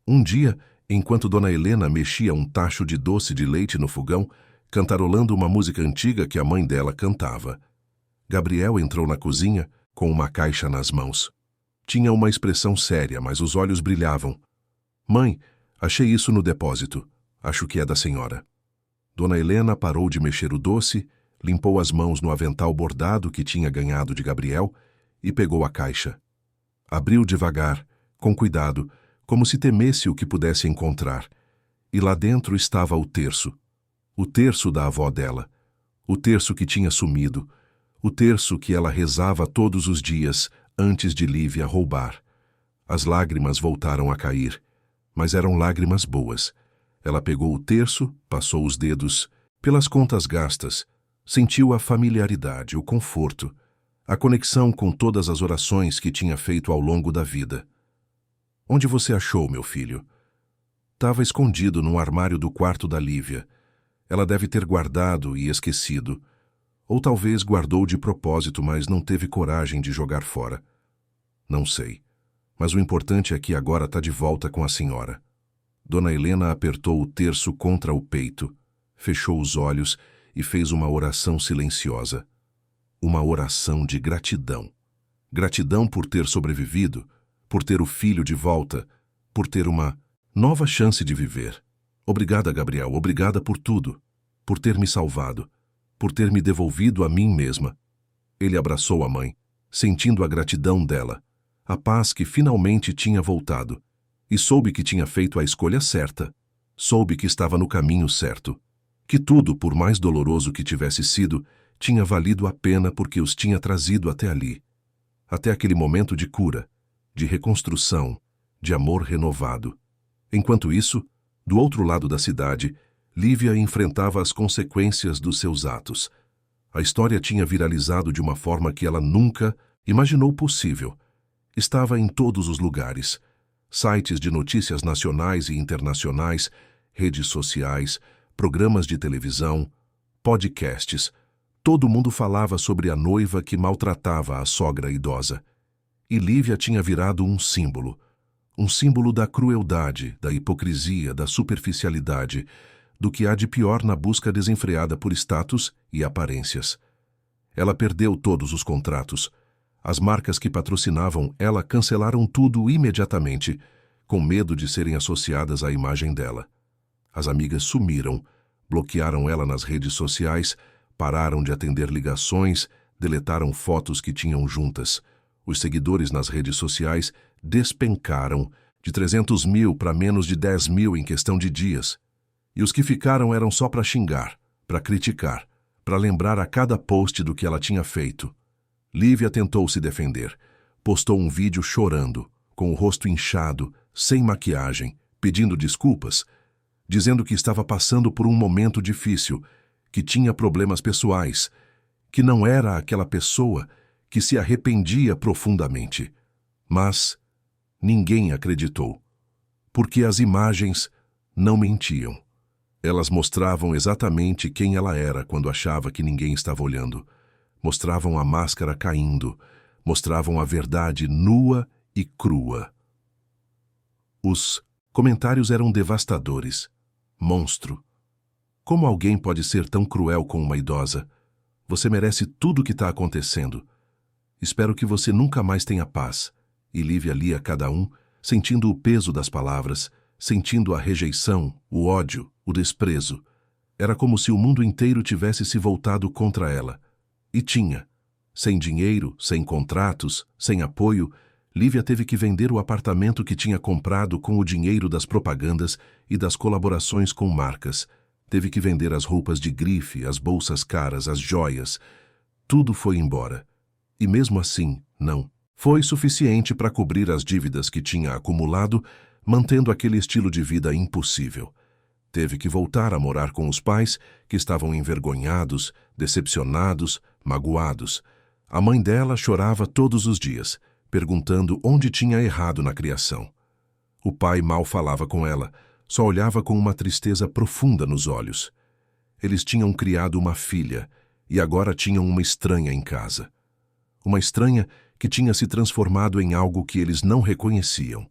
Um dia, enquanto Dona Helena mexia um tacho de doce de leite no fogão, cantarolando uma música antiga que a mãe dela cantava, Gabriel entrou na cozinha com uma caixa nas mãos. Tinha uma expressão séria, mas os olhos brilhavam. Mãe, achei isso no depósito. Acho que é da senhora. Dona Helena parou de mexer o doce, limpou as mãos no avental bordado que tinha ganhado de Gabriel e pegou a caixa. Abriu devagar, com cuidado, como se temesse o que pudesse encontrar. E lá dentro estava o terço da avó dela, o terço que tinha sumido, o terço que ela rezava todos os dias antes de Lívia roubar. As lágrimas voltaram a cair, mas eram lágrimas boas. Ela pegou o terço, passou os dedos pelas contas gastas, sentiu a familiaridade, o conforto, a conexão com todas as orações que tinha feito ao longo da vida. Onde você achou, meu filho? Estava escondido num armário do quarto da Lívia. Ela deve ter guardado e esquecido. Ou talvez guardou de propósito, mas não teve coragem de jogar fora. Não sei. Mas o importante é que agora está de volta com a senhora. Dona Helena apertou o terço contra o peito, fechou os olhos e fez uma oração silenciosa. Uma oração de gratidão. Gratidão por ter sobrevivido, por ter o filho de volta, por ter uma nova chance de viver. Obrigada, Gabriel, obrigada por tudo, por ter me salvado, por ter me devolvido a mim mesma. Ele abraçou a mãe, sentindo a gratidão dela, a paz que finalmente tinha voltado, e soube que tinha feito a escolha certa, soube que estava no caminho certo, que tudo, por mais doloroso que tivesse sido, tinha valido a pena porque os tinha trazido até ali, até aquele momento de cura, de reconstrução, de amor renovado. Enquanto isso, do outro lado da cidade, Lívia enfrentava as consequências dos seus atos. A história tinha viralizado de uma forma que ela nunca imaginou possível. Estava em todos os lugares. Sites de notícias nacionais e internacionais, redes sociais, programas de televisão, podcasts. Todo mundo falava sobre a noiva que maltratava a sogra idosa. E Lívia tinha virado um símbolo da crueldade, da hipocrisia, da superficialidade, do que há de pior na busca desenfreada por status e aparências. Ela perdeu todos os contratos. As marcas que patrocinavam ela cancelaram tudo imediatamente, com medo de serem associadas à imagem dela. As amigas sumiram, bloquearam ela nas redes sociais, pararam de atender ligações, deletaram fotos que tinham juntas. Os seguidores nas redes sociais despencaram de 300 mil para menos de 10 mil em questão de dias. E os que ficaram eram só para xingar, para criticar, para lembrar a cada post do que ela tinha feito. Lívia tentou se defender. Postou um vídeo chorando, com o rosto inchado, sem maquiagem, pedindo desculpas, dizendo que estava passando por um momento difícil, que tinha problemas pessoais, que não era aquela pessoa, que se arrependia profundamente. Mas ninguém acreditou, porque as imagens não mentiam. Elas mostravam exatamente quem ela era quando achava que ninguém estava olhando. Mostravam a máscara caindo, mostravam a verdade nua e crua. Os comentários eram devastadores. Monstro. Como alguém pode ser tão cruel com uma idosa? Você merece tudo o que está acontecendo. Espero que você nunca mais tenha paz. E Lívia lia cada um, sentindo o peso das palavras, sentindo a rejeição, o ódio, o desprezo. Era como se o mundo inteiro tivesse se voltado contra ela. E tinha. Sem dinheiro, sem contratos, sem apoio, Lívia teve que vender o apartamento que tinha comprado com o dinheiro das propagandas e das colaborações com marcas. Teve que vender as roupas de grife, as bolsas caras, as joias. Tudo foi embora. E mesmo assim, não. Foi suficiente para cobrir as dívidas que tinha acumulado, mantendo aquele estilo de vida impossível. Teve que voltar a morar com os pais, que estavam envergonhados, decepcionados, magoados. A mãe dela chorava todos os dias, perguntando onde tinha errado na criação. O pai mal falava com ela, só olhava com uma tristeza profunda nos olhos. Eles tinham criado uma filha e agora tinham uma estranha em casa. Uma estranha que tinha se transformado em algo que eles não reconheciam.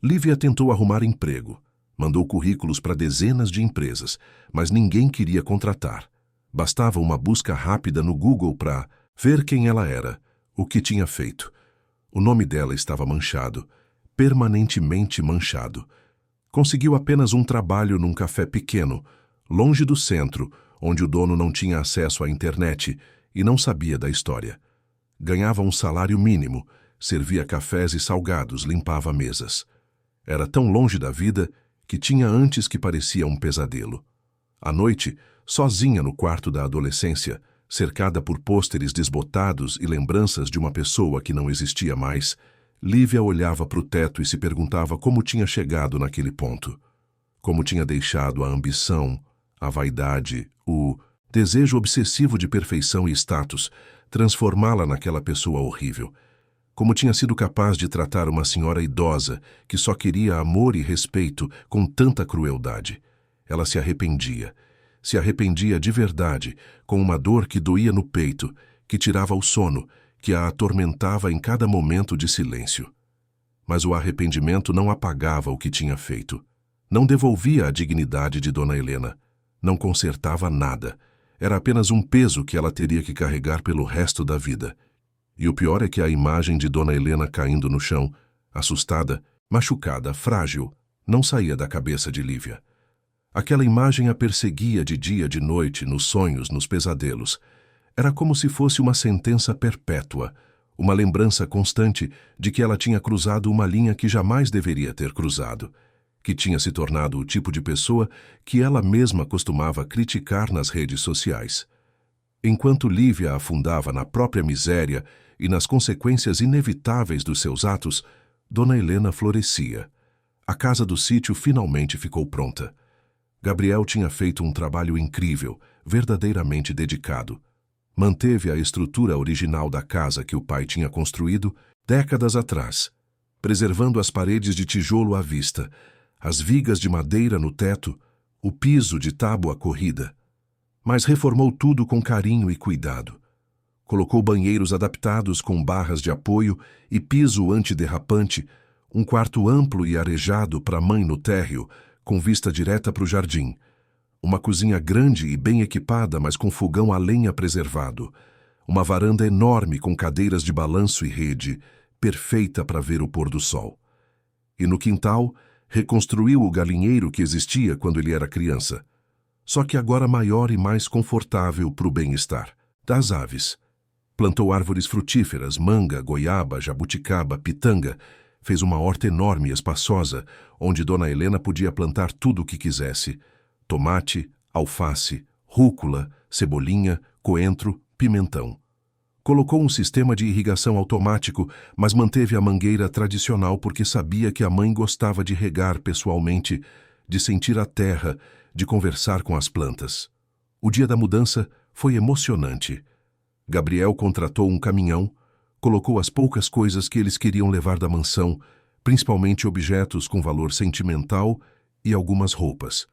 Lívia tentou arrumar emprego, mandou currículos para dezenas de empresas, mas ninguém queria contratar. Bastava uma busca rápida no Google para ver quem ela era, o que tinha feito. O nome dela estava manchado, permanentemente manchado. Conseguiu apenas um trabalho num café pequeno, longe do centro, onde o dono não tinha acesso à internet e não sabia da história. Ganhava um salário mínimo, servia cafés e salgados, limpava mesas. Era tão longe da vida que tinha antes que parecia um pesadelo. À noite, sozinha no quarto da adolescência, cercada por pôsteres desbotados e lembranças de uma pessoa que não existia mais, Lívia olhava para o teto e se perguntava como tinha chegado naquele ponto. Como tinha deixado a ambição, a vaidade, o desejo obsessivo de perfeição e status transformá-la naquela pessoa horrível. Como tinha sido capaz de tratar uma senhora idosa que só queria amor e respeito com tanta crueldade. Ela se arrependia de verdade, com uma dor que doía no peito, que tirava o sono, que a atormentava em cada momento de silêncio. Mas o arrependimento não apagava o que tinha feito. Não devolvia a dignidade de Dona Helena. Não consertava nada. Era apenas um peso que ela teria que carregar pelo resto da vida. E o pior é que a imagem de Dona Helena caindo no chão, assustada, machucada, frágil, não saía da cabeça de Lívia. Aquela imagem a perseguia de dia, de noite, nos sonhos, nos pesadelos. Era como se fosse uma sentença perpétua, uma lembrança constante de que ela tinha cruzado uma linha que jamais deveria ter cruzado, que tinha se tornado o tipo de pessoa que ela mesma costumava criticar nas redes sociais. Enquanto Lívia afundava na própria miséria e nas consequências inevitáveis dos seus atos, Dona Helena florescia. A casa do sítio finalmente ficou pronta. Gabriel tinha feito um trabalho incrível, verdadeiramente dedicado. Manteve a estrutura original da casa que o pai tinha construído décadas atrás, preservando as paredes de tijolo à vista, as vigas de madeira no teto, o piso de tábua corrida. Mas reformou tudo com carinho e cuidado. Colocou banheiros adaptados com barras de apoio e piso antiderrapante, um quarto amplo e arejado para a mãe no térreo, com vista direta para o jardim. Uma cozinha grande e bem equipada, mas com fogão a lenha preservado. Uma varanda enorme com cadeiras de balanço e rede, perfeita para ver o pôr do sol. E no quintal, reconstruiu o galinheiro que existia quando ele era criança. Só que agora maior e mais confortável para o bem-estar das aves. Plantou árvores frutíferas, manga, goiaba, jabuticaba, pitanga. Fez uma horta enorme e espaçosa, onde Dona Helena podia plantar tudo o que quisesse. Tomate, alface, rúcula, cebolinha, coentro, pimentão. Colocou um sistema de irrigação automático, mas manteve a mangueira tradicional porque sabia que a mãe gostava de regar pessoalmente, de sentir a terra, de conversar com as plantas. O dia da mudança foi emocionante. Gabriel contratou um caminhão, colocou as poucas coisas que eles queriam levar da mansão, principalmente objetos com valor sentimental e algumas roupas.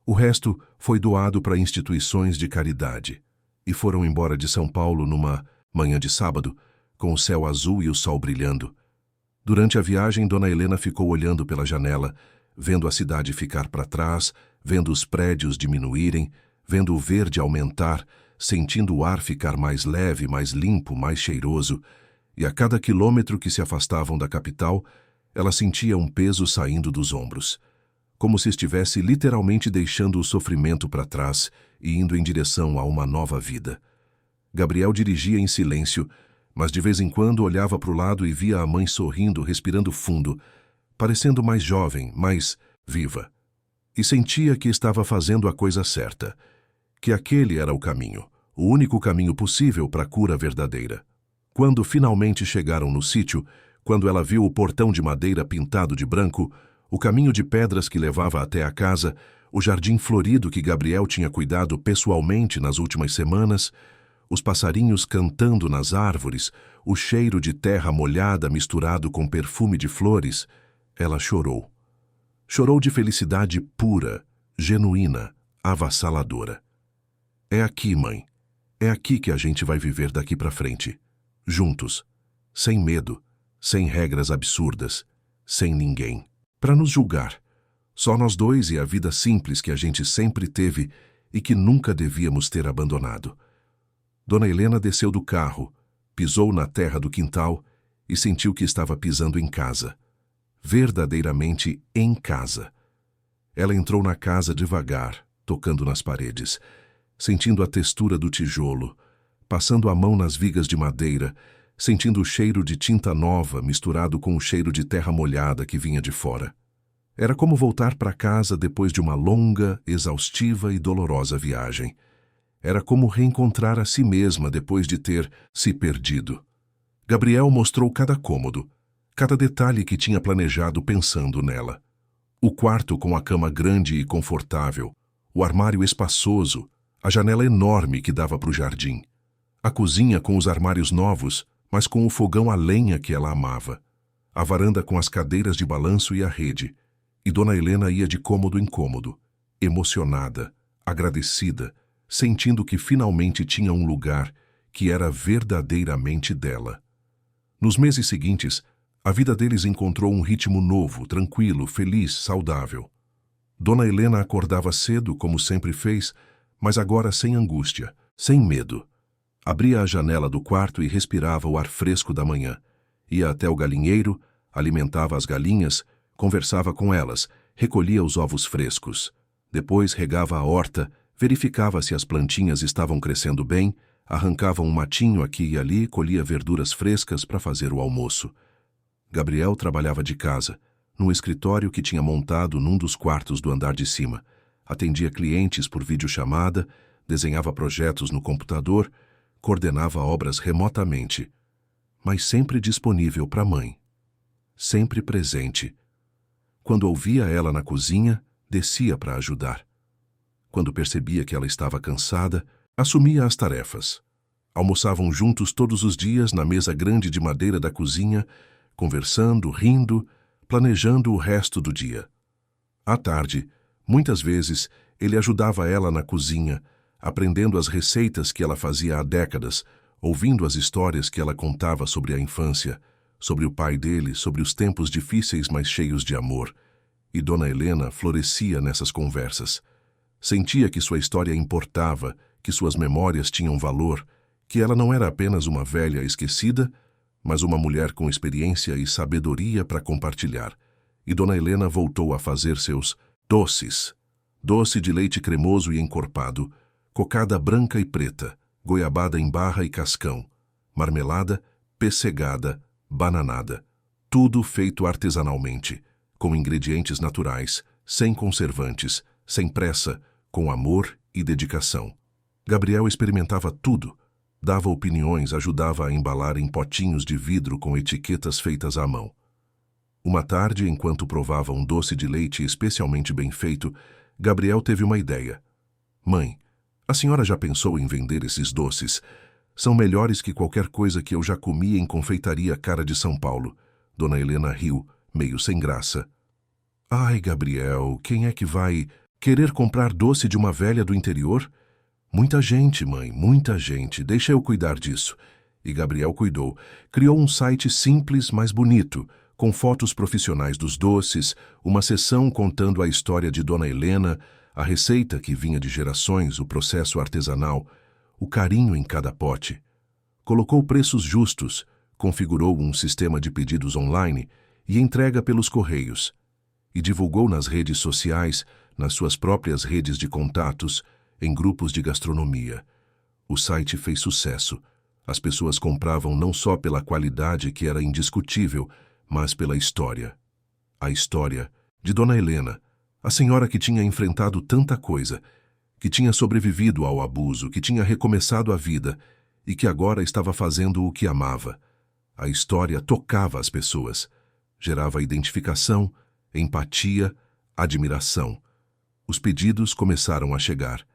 O resto foi doado para instituições de caridade. E foram embora de São Paulo numa manhã de sábado, com o céu azul e o sol brilhando. Durante a viagem, Dona Helena ficou olhando pela janela, vendo a cidade ficar para trás, vendo os prédios diminuírem, vendo o verde aumentar, sentindo o ar ficar mais leve, mais limpo, mais cheiroso, e a cada quilômetro que se afastavam da capital, ela sentia um peso saindo dos ombros. como se estivesse literalmente deixando o sofrimento para trás e indo em direção a uma nova vida. Gabriel dirigia em silêncio, mas de vez em quando olhava para o lado e via a mãe sorrindo, respirando fundo, parecendo mais jovem, mais viva. E sentia que estava fazendo a coisa certa, que aquele era o caminho, o único caminho possível para a cura verdadeira. Quando finalmente chegaram no sítio, quando ela viu o portão de madeira pintado de branco, o caminho de pedras que levava até a casa, o jardim florido que Gabriel tinha cuidado pessoalmente nas últimas semanas, os passarinhos cantando nas árvores, o cheiro de terra molhada misturado com perfume de flores, ela chorou. Chorou de felicidade pura, genuína, avassaladora. É aqui, mãe. É aqui que a gente vai viver daqui para frente. Juntos. Sem medo. Sem regras absurdas. Sem ninguém para nos julgar. Só nós dois e a vida simples que a gente sempre teve e que nunca devíamos ter abandonado. Dona Helena desceu do carro, pisou na terra do quintal e sentiu que estava pisando em casa. Verdadeiramente em casa. Ela entrou na casa devagar, tocando nas paredes, sentindo a textura do tijolo, passando a mão nas vigas de madeira, sentindo o cheiro de tinta nova misturado com o cheiro de terra molhada que vinha de fora. Era como voltar para casa depois de uma longa, exaustiva e dolorosa viagem. Era como reencontrar a si mesma depois de ter se perdido. Gabriel mostrou cada cômodo, cada detalhe que tinha planejado pensando nela. O quarto com a cama grande e confortável, o armário espaçoso, a janela enorme que dava para o jardim, a cozinha com os armários novos, mas com o fogão a lenha que ela amava, a varanda com as cadeiras de balanço e a rede, e Dona Helena ia de cômodo em cômodo, emocionada, agradecida, sentindo que finalmente tinha um lugar que era verdadeiramente dela. Nos meses seguintes, a vida deles encontrou um ritmo novo, tranquilo, feliz, saudável. Dona Helena acordava cedo, como sempre fez, mas agora sem angústia, sem medo. Abria a janela do quarto e respirava o ar fresco da manhã. Ia até o galinheiro, alimentava as galinhas, conversava com elas, recolhia os ovos frescos. Depois regava a horta, verificava se as plantinhas estavam crescendo bem, arrancava um matinho aqui e ali, colhia verduras frescas para fazer o almoço. Gabriel trabalhava de casa, num escritório que tinha montado num dos quartos do andar de cima. Atendia clientes por videochamada, desenhava projetos no computador, coordenava obras remotamente, mas sempre disponível para a mãe. Sempre presente. Quando ouvia ela na cozinha, descia para ajudar. Quando percebia que ela estava cansada, assumia as tarefas. Almoçavam juntos todos os dias na mesa grande de madeira da cozinha, conversando, rindo, planejando o resto do dia. À tarde, muitas vezes, ele ajudava ela na cozinha, aprendendo as receitas que ela fazia há décadas, ouvindo as histórias que ela contava sobre a infância, sobre o pai dele, sobre os tempos difíceis mas cheios de amor. E Dona Helena florescia nessas conversas. Sentia que sua história importava, que suas memórias tinham valor, que ela não era apenas uma velha esquecida, mas uma mulher com experiência e sabedoria para compartilhar. E Dona Helena voltou a fazer seus doces. Doce de leite cremoso e encorpado, cocada branca e preta, goiabada em barra e cascão, marmelada, pessegada, bananada. Tudo feito artesanalmente, com ingredientes naturais, sem conservantes, sem pressa, com amor e dedicação. Gabriel experimentava tudo, dava opiniões, ajudava a embalar em potinhos de vidro com etiquetas feitas à mão. Uma tarde, enquanto provava um doce de leite especialmente bem feito, Gabriel teve uma ideia. Mãe, a senhora já pensou em vender esses doces? São melhores que qualquer coisa que eu já comi em confeitaria cara de São Paulo. Dona Helena riu, meio sem graça. Ai, Gabriel, quem é que vai querer comprar doce de uma velha do interior? Muita gente, mãe, muita gente. Deixa eu cuidar disso. E Gabriel cuidou. Criou um site simples, mas bonito, com fotos profissionais dos doces, uma seção contando a história de Dona Helena, a receita que vinha de gerações, o processo artesanal, o carinho em cada pote. Colocou preços justos, configurou um sistema de pedidos online e entrega pelos correios. e divulgou nas redes sociais, nas suas próprias redes de contatos, em grupos de gastronomia. O site fez sucesso. As pessoas compravam não só pela qualidade, que era indiscutível, mas pela história. A história de Dona Helena, a senhora que tinha enfrentado tanta coisa, que tinha sobrevivido ao abuso, que tinha recomeçado a vida e que agora estava fazendo o que amava. A história tocava as pessoas, gerava identificação, empatia, admiração. Os pedidos começaram a chegar.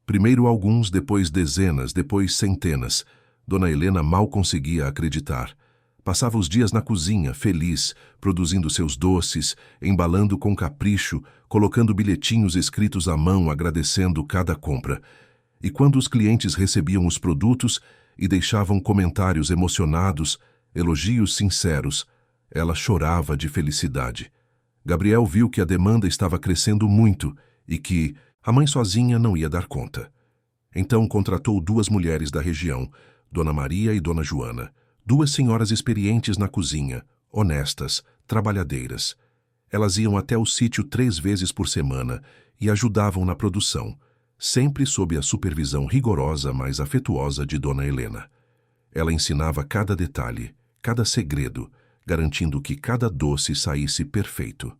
Primeiro alguns, depois dezenas, depois centenas. Dona Helena mal conseguia acreditar. Passava os dias na cozinha, feliz, produzindo seus doces, embalando com capricho, colocando bilhetinhos escritos à mão, agradecendo cada compra. E quando os clientes recebiam os produtos e deixavam comentários emocionados, elogios sinceros, ela chorava de felicidade. Gabriel viu que a demanda estava crescendo muito e que a mãe sozinha não ia dar conta. Então contratou 2 mulheres da região, Dona Maria e Dona Joana, 2 senhoras experientes na cozinha, honestas, trabalhadeiras. Elas iam até o sítio 3 vezes por semana e ajudavam na produção, sempre sob a supervisão rigorosa, mas afetuosa de Dona Helena. Ela ensinava cada detalhe, cada segredo, garantindo que cada doce saísse perfeito.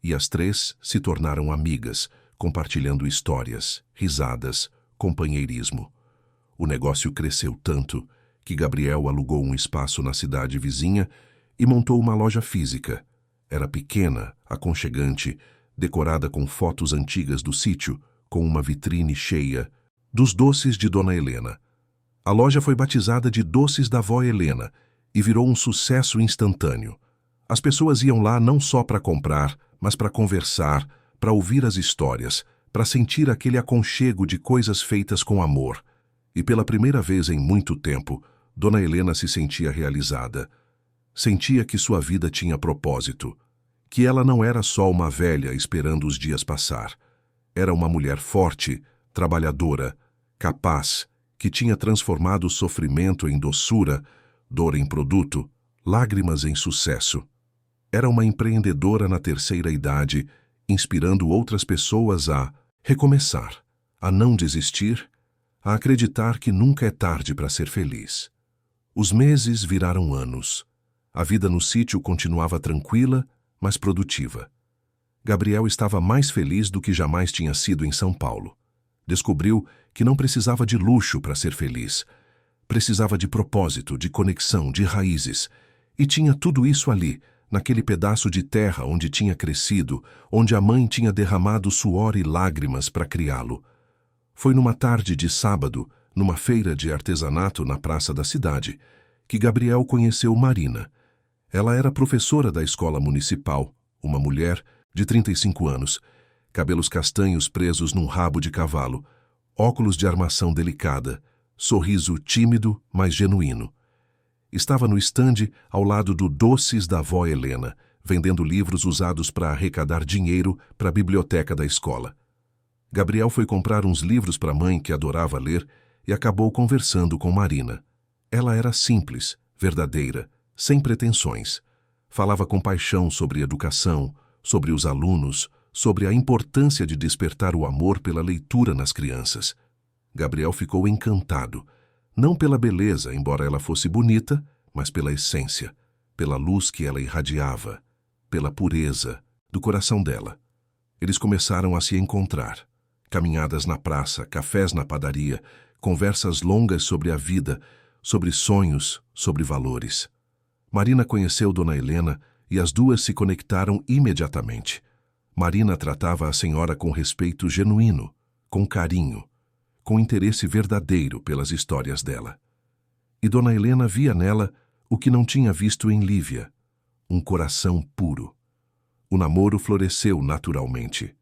E as 3 se tornaram amigas, compartilhando histórias, risadas, companheirismo. O negócio cresceu tanto que Gabriel alugou um espaço na cidade vizinha e montou uma loja física. Era pequena, aconchegante, decorada com fotos antigas do sítio, com uma vitrine cheia dos doces de Dona Helena. A loja foi batizada de Doces da Vó Helena e virou um sucesso instantâneo. As pessoas iam lá não só para comprar, mas para conversar, para ouvir as histórias, para sentir aquele aconchego de coisas feitas com amor. E pela primeira vez em muito tempo, Dona Helena se sentia realizada. Sentia que sua vida tinha propósito, que ela não era só uma velha esperando os dias passar. Era uma mulher forte, trabalhadora, capaz, que tinha transformado o sofrimento em doçura, dor em produto, lágrimas em sucesso. Era uma empreendedora na terceira idade, inspirando outras pessoas a recomeçar, a não desistir, a acreditar que nunca é tarde para ser feliz. Os meses viraram anos. A vida no sítio continuava tranquila, mas produtiva. Gabriel estava mais feliz do que jamais tinha sido em São Paulo. Descobriu que não precisava de luxo para ser feliz. Precisava de propósito, de conexão, de raízes. E tinha tudo isso ali, naquele pedaço de terra onde tinha crescido, onde a mãe tinha derramado suor e lágrimas para criá-lo. Foi numa tarde de sábado, numa feira de artesanato na praça da cidade, que Gabriel conheceu Marina. Ela era professora da escola municipal, uma mulher de 35 anos, cabelos castanhos presos num rabo de cavalo, óculos de armação delicada, sorriso tímido, mas genuíno. Estava no estande ao lado do Doces da Vó Helena, vendendo livros usados para arrecadar dinheiro para a biblioteca da escola. Gabriel foi comprar uns livros para a mãe que adorava ler e acabou conversando com Marina. Ela era simples, verdadeira, sem pretensões. Falava com paixão sobre educação, sobre os alunos, sobre a importância de despertar o amor pela leitura nas crianças. Gabriel ficou encantado, não pela beleza, embora ela fosse bonita, mas pela essência, pela luz que ela irradiava, pela pureza do coração dela. Eles começaram a se encontrar. Caminhadas na praça, cafés na padaria, conversas longas sobre a vida, sobre sonhos, sobre valores. Marina conheceu Dona Helena e as 2 se conectaram imediatamente. Marina tratava a senhora com respeito genuíno, com carinho, com interesse verdadeiro pelas histórias dela. E Dona Helena via nela o que não tinha visto em Lívia, um coração puro. O namoro floresceu naturalmente,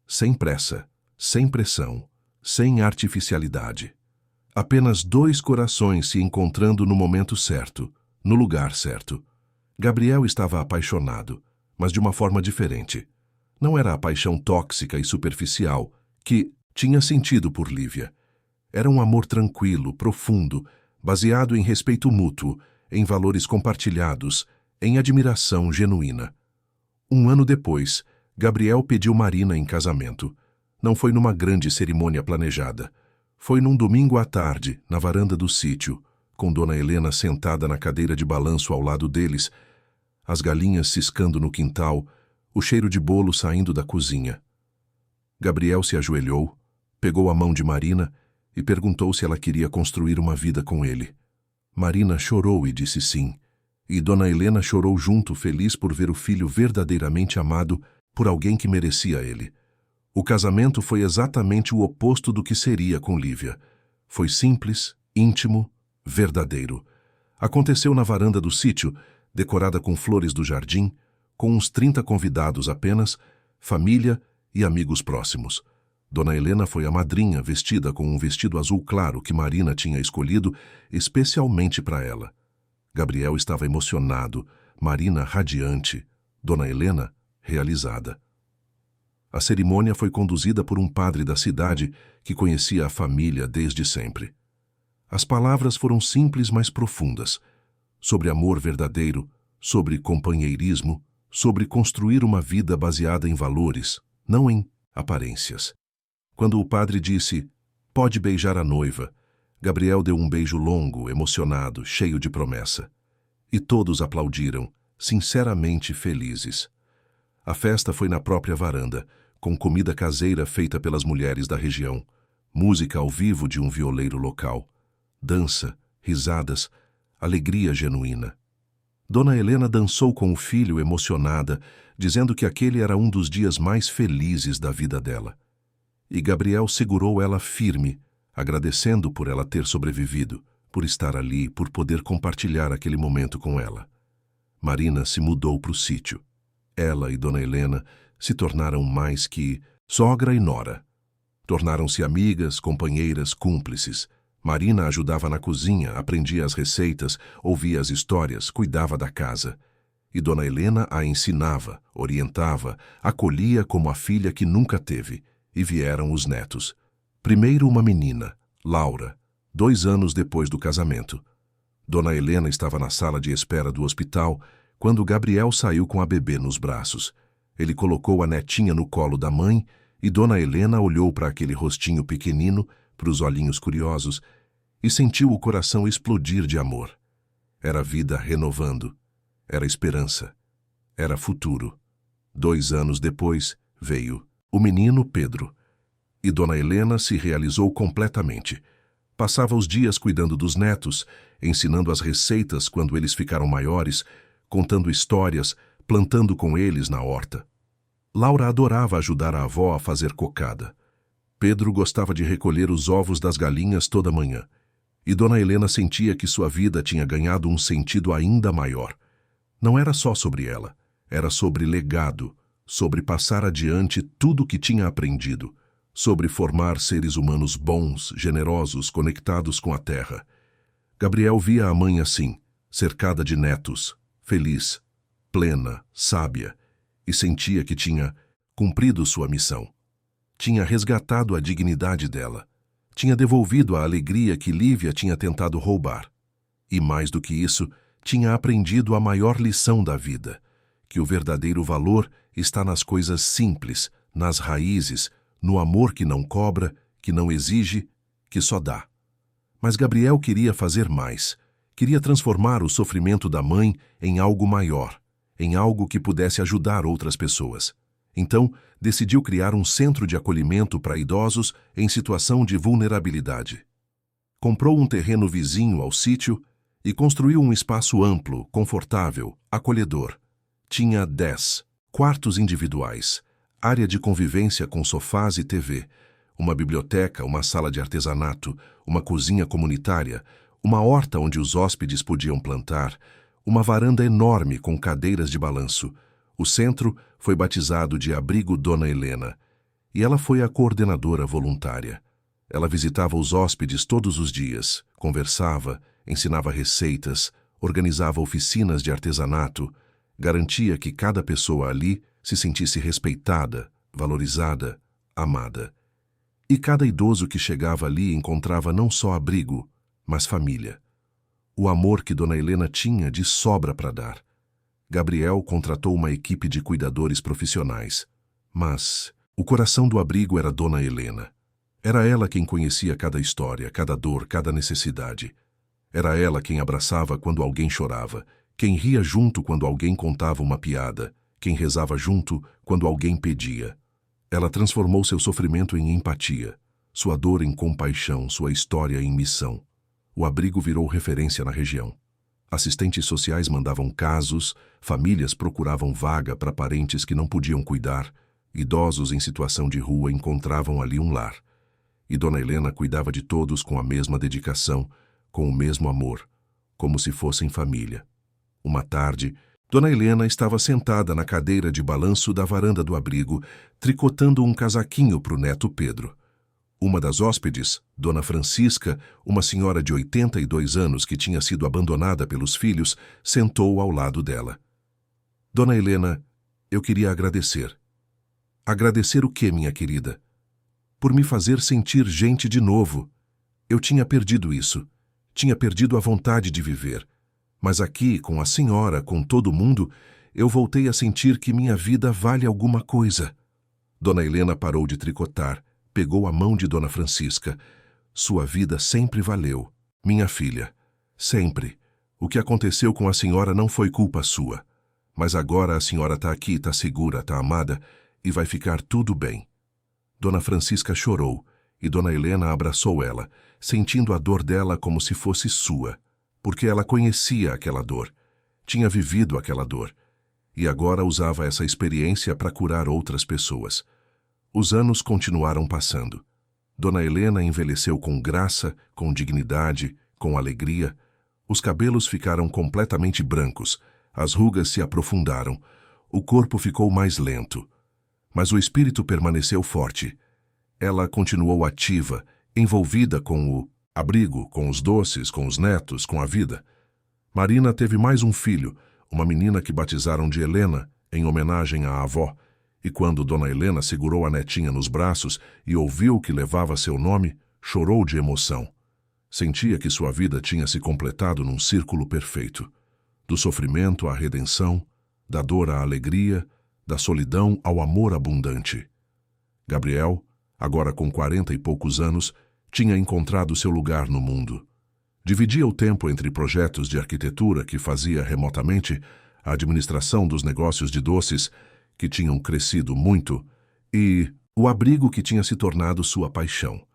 sem pressa, sem pressão, sem artificialidade. Apenas 2 corações se encontrando no momento certo, no lugar certo. Gabriel estava apaixonado, mas de uma forma diferente. Não era a paixão tóxica e superficial que tinha sentido por Lívia. Era um amor tranquilo, profundo, baseado em respeito mútuo, em valores compartilhados, em admiração genuína. Um ano depois, Gabriel pediu Marina em casamento. Não foi numa grande cerimônia planejada. Foi num domingo à tarde, na varanda do sítio, com Dona Helena sentada na cadeira de balanço ao lado deles, as galinhas ciscando no quintal, o cheiro de bolo saindo da cozinha. Gabriel se ajoelhou, pegou a mão de Marina e perguntou se ela queria construir uma vida com ele. Marina chorou e disse sim, e Dona Helena chorou junto, feliz por ver o filho verdadeiramente amado por alguém que merecia ele. O casamento foi exatamente o oposto do que seria com Lívia. Foi simples, íntimo, verdadeiro. Aconteceu na varanda do sítio, decorada com flores do jardim, com uns 30 convidados apenas, família e amigos próximos. Dona Helena foi a madrinha, vestida com um vestido azul claro que Marina tinha escolhido especialmente para ela. Gabriel estava emocionado, Marina radiante, Dona Helena realizada. A cerimônia foi conduzida por um padre da cidade que conhecia a família desde sempre. As palavras foram simples, mas profundas, sobre amor verdadeiro, sobre companheirismo, sobre construir uma vida baseada em valores, não em aparências. Quando o padre disse, "Pode beijar a noiva", Gabriel deu um beijo longo, emocionado, cheio de promessa. E todos aplaudiram, sinceramente felizes. A festa foi na própria varanda, com comida caseira feita pelas mulheres da região, música ao vivo de um violeiro local, dança, risadas, alegria genuína. Dona Helena dançou com o filho emocionada, dizendo que aquele era um dos dias mais felizes da vida dela. E Gabriel segurou ela firme, agradecendo por ela ter sobrevivido, por estar ali, por poder compartilhar aquele momento com ela. Marina se mudou para o sítio. Ela e Dona Helena se tornaram mais que sogra e nora. Tornaram-se amigas, companheiras, cúmplices. Marina ajudava na cozinha, aprendia as receitas, ouvia as histórias, cuidava da casa. E Dona Helena a ensinava, orientava, acolhia como a filha que nunca teve. E vieram os netos. Primeiro uma menina, Laura, 2 anos depois do casamento. Dona Helena estava na sala de espera do hospital quando Gabriel saiu com a bebê nos braços. Ele colocou a netinha no colo da mãe e Dona Helena olhou para aquele rostinho pequenino, para os olhinhos curiosos, e sentiu o coração explodir de amor. Era vida renovando. Era esperança. Era futuro. 2 anos depois, veio o menino Pedro. E Dona Helena se realizou completamente. Passava os dias cuidando dos netos, ensinando as receitas quando eles ficaram maiores, contando histórias, plantando com eles na horta. Laura adorava ajudar a avó a fazer cocada. Pedro gostava de recolher os ovos das galinhas toda manhã. E Dona Helena sentia que sua vida tinha ganhado um sentido ainda maior. Não era só sobre ela, era sobre legado, sobre passar adiante tudo o que tinha aprendido, sobre formar seres humanos bons, generosos, conectados com a terra. Gabriel via a mãe assim, cercada de netos, feliz, plena, sábia, e sentia que tinha cumprido sua missão. Tinha resgatado a dignidade dela, tinha devolvido a alegria que Lívia tinha tentado roubar. E mais do que isso, tinha aprendido a maior lição da vida, que o verdadeiro valor está nas coisas simples, nas raízes, no amor que não cobra, que não exige, que só dá. Mas Gabriel queria fazer mais. Queria transformar o sofrimento da mãe em algo maior, em algo que pudesse ajudar outras pessoas. Então, decidiu criar um centro de acolhimento para idosos em situação de vulnerabilidade. Comprou um terreno vizinho ao sítio e construiu um espaço amplo, confortável, acolhedor. Tinha 10 quartos individuais, área de convivência com sofás e TV, uma biblioteca, uma sala de artesanato, uma cozinha comunitária, uma horta onde os hóspedes podiam plantar, uma varanda enorme com cadeiras de balanço. O centro foi batizado de Abrigo Dona Helena, e ela foi a coordenadora voluntária. Ela visitava os hóspedes todos os dias, conversava, ensinava receitas, organizava oficinas de artesanato, garantia que cada pessoa ali se sentisse respeitada, valorizada, amada. E cada idoso que chegava ali encontrava não só abrigo, mas família. O amor que Dona Helena tinha de sobra para dar. Gabriel contratou uma equipe de cuidadores profissionais. Mas o coração do abrigo era Dona Helena. Era ela quem conhecia cada história, cada dor, cada necessidade. Era ela quem abraçava quando alguém chorava, quem ria junto quando alguém contava uma piada, quem rezava junto quando alguém pedia. Ela transformou seu sofrimento em empatia, sua dor em compaixão, sua história em missão. O abrigo virou referência na região. Assistentes sociais mandavam casos, famílias procuravam vaga para parentes que não podiam cuidar, idosos em situação de rua encontravam ali um lar. E Dona Helena cuidava de todos com a mesma dedicação, com o mesmo amor, como se fossem família. Uma tarde, Dona Helena estava sentada na cadeira de balanço da varanda do abrigo, tricotando um casaquinho para o neto Pedro. Uma das hóspedes, Dona Francisca, uma senhora de 82 anos que tinha sido abandonada pelos filhos, sentou ao lado dela. Dona Helena, eu queria agradecer. Agradecer o quê, minha querida? Por me fazer sentir gente de novo. Eu tinha perdido isso. Tinha perdido a vontade de viver. Mas aqui, com a senhora, com todo mundo, eu voltei a sentir que minha vida vale alguma coisa. Dona Helena parou de tricotar, pegou a mão de Dona Francisca. Sua vida sempre valeu, minha filha. Sempre. O que aconteceu com a senhora não foi culpa sua. Mas agora a senhora está aqui, está segura, está amada, e vai ficar tudo bem. Dona Francisca chorou, e Dona Helena abraçou ela, sentindo a dor dela como se fosse sua. Porque ela conhecia aquela dor, tinha vivido aquela dor, e agora usava essa experiência para curar outras pessoas. Os anos continuaram passando. Dona Helena envelheceu com graça, com dignidade, com alegria. Os cabelos ficaram completamente brancos, as rugas se aprofundaram, o corpo ficou mais lento. Mas o espírito permaneceu forte. Ela continuou ativa, envolvida com o abrigo, com os doces, com os netos, com a vida. Marina teve mais um filho, uma menina que batizaram de Helena, em homenagem à avó, e quando Dona Helena segurou a netinha nos braços e ouviu que levava seu nome, chorou de emoção. Sentia que sua vida tinha se completado num círculo perfeito. Do sofrimento à redenção, da dor à alegria, da solidão ao amor abundante. Gabriel, agora com 40 e poucos anos, tinha encontrado seu lugar no mundo. Dividia o tempo entre projetos de arquitetura que fazia remotamente, a administração dos negócios de doces, que tinham crescido muito, e o abrigo que tinha se tornado sua paixão.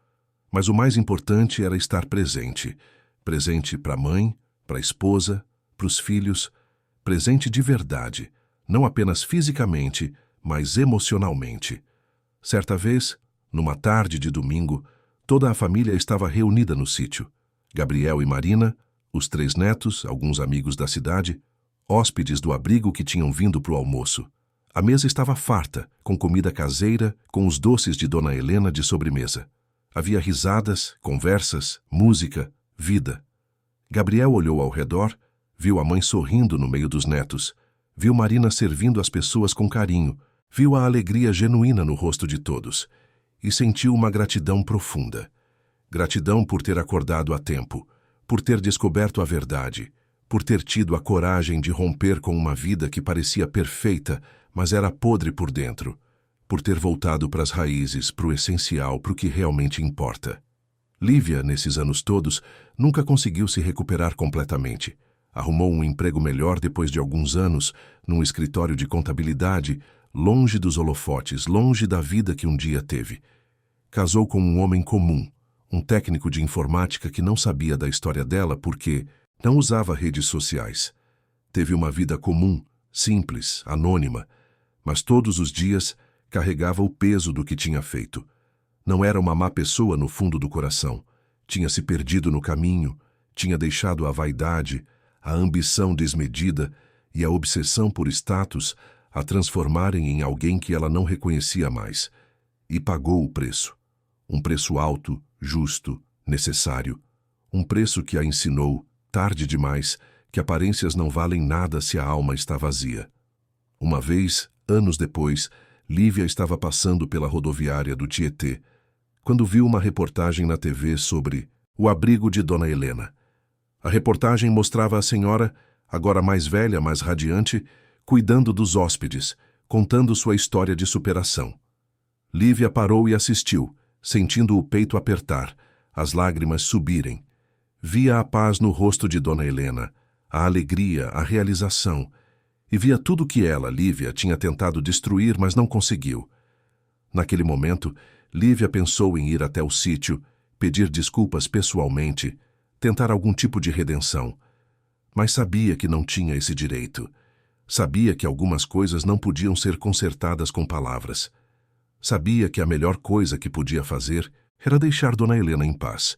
Mas o mais importante era estar presente. Presente para a mãe, para a esposa, para os filhos. Presente de verdade, não apenas fisicamente, mas emocionalmente. Certa vez, numa tarde de domingo, toda a família estava reunida no sítio. Gabriel e Marina, os 3 netos, alguns amigos da cidade, hóspedes do abrigo que tinham vindo para o almoço. A mesa estava farta, com comida caseira, com os doces de Dona Helena de sobremesa. Havia risadas, conversas, música, vida. Gabriel olhou ao redor, viu a mãe sorrindo no meio dos netos, viu Marina servindo as pessoas com carinho, viu a alegria genuína no rosto de todos e sentiu uma gratidão profunda. Gratidão por ter acordado a tempo, por ter descoberto a verdade, por ter tido a coragem de romper com uma vida que parecia perfeita, mas era podre por dentro, por ter voltado para as raízes, para o essencial, para o que realmente importa. Lívia, nesses anos todos, nunca conseguiu se recuperar completamente. Arrumou um emprego melhor depois de alguns anos, num escritório de contabilidade, longe dos holofotes, longe da vida que um dia teve. Casou com um homem comum, um técnico de informática que não sabia da história dela porque não usava redes sociais. Teve uma vida comum, simples, anônima, mas todos os dias carregava o peso do que tinha feito. Não era uma má pessoa no fundo do coração. Tinha se perdido no caminho, tinha deixado a vaidade, a ambição desmedida e a obsessão por status a transformarem em alguém que ela não reconhecia mais. E pagou o preço. Um preço alto, justo, necessário. Um preço que a ensinou, tarde demais, que aparências não valem nada se a alma está vazia. Uma vez, anos depois, Lívia estava passando pela rodoviária do Tietê, quando viu uma reportagem na TV sobre o abrigo de Dona Helena. A reportagem mostrava a senhora, agora mais velha, mais radiante, cuidando dos hóspedes, contando sua história de superação. Lívia parou e assistiu, sentindo o peito apertar, as lágrimas subirem. Via a paz no rosto de Dona Helena, a alegria, a realização, e via tudo que ela, Lívia, tinha tentado destruir, mas não conseguiu. Naquele momento, Lívia pensou em ir até o sítio, pedir desculpas pessoalmente, tentar algum tipo de redenção. Mas sabia que não tinha esse direito. Sabia que algumas coisas não podiam ser consertadas com palavras. Sabia que a melhor coisa que podia fazer era deixar Dona Helena em paz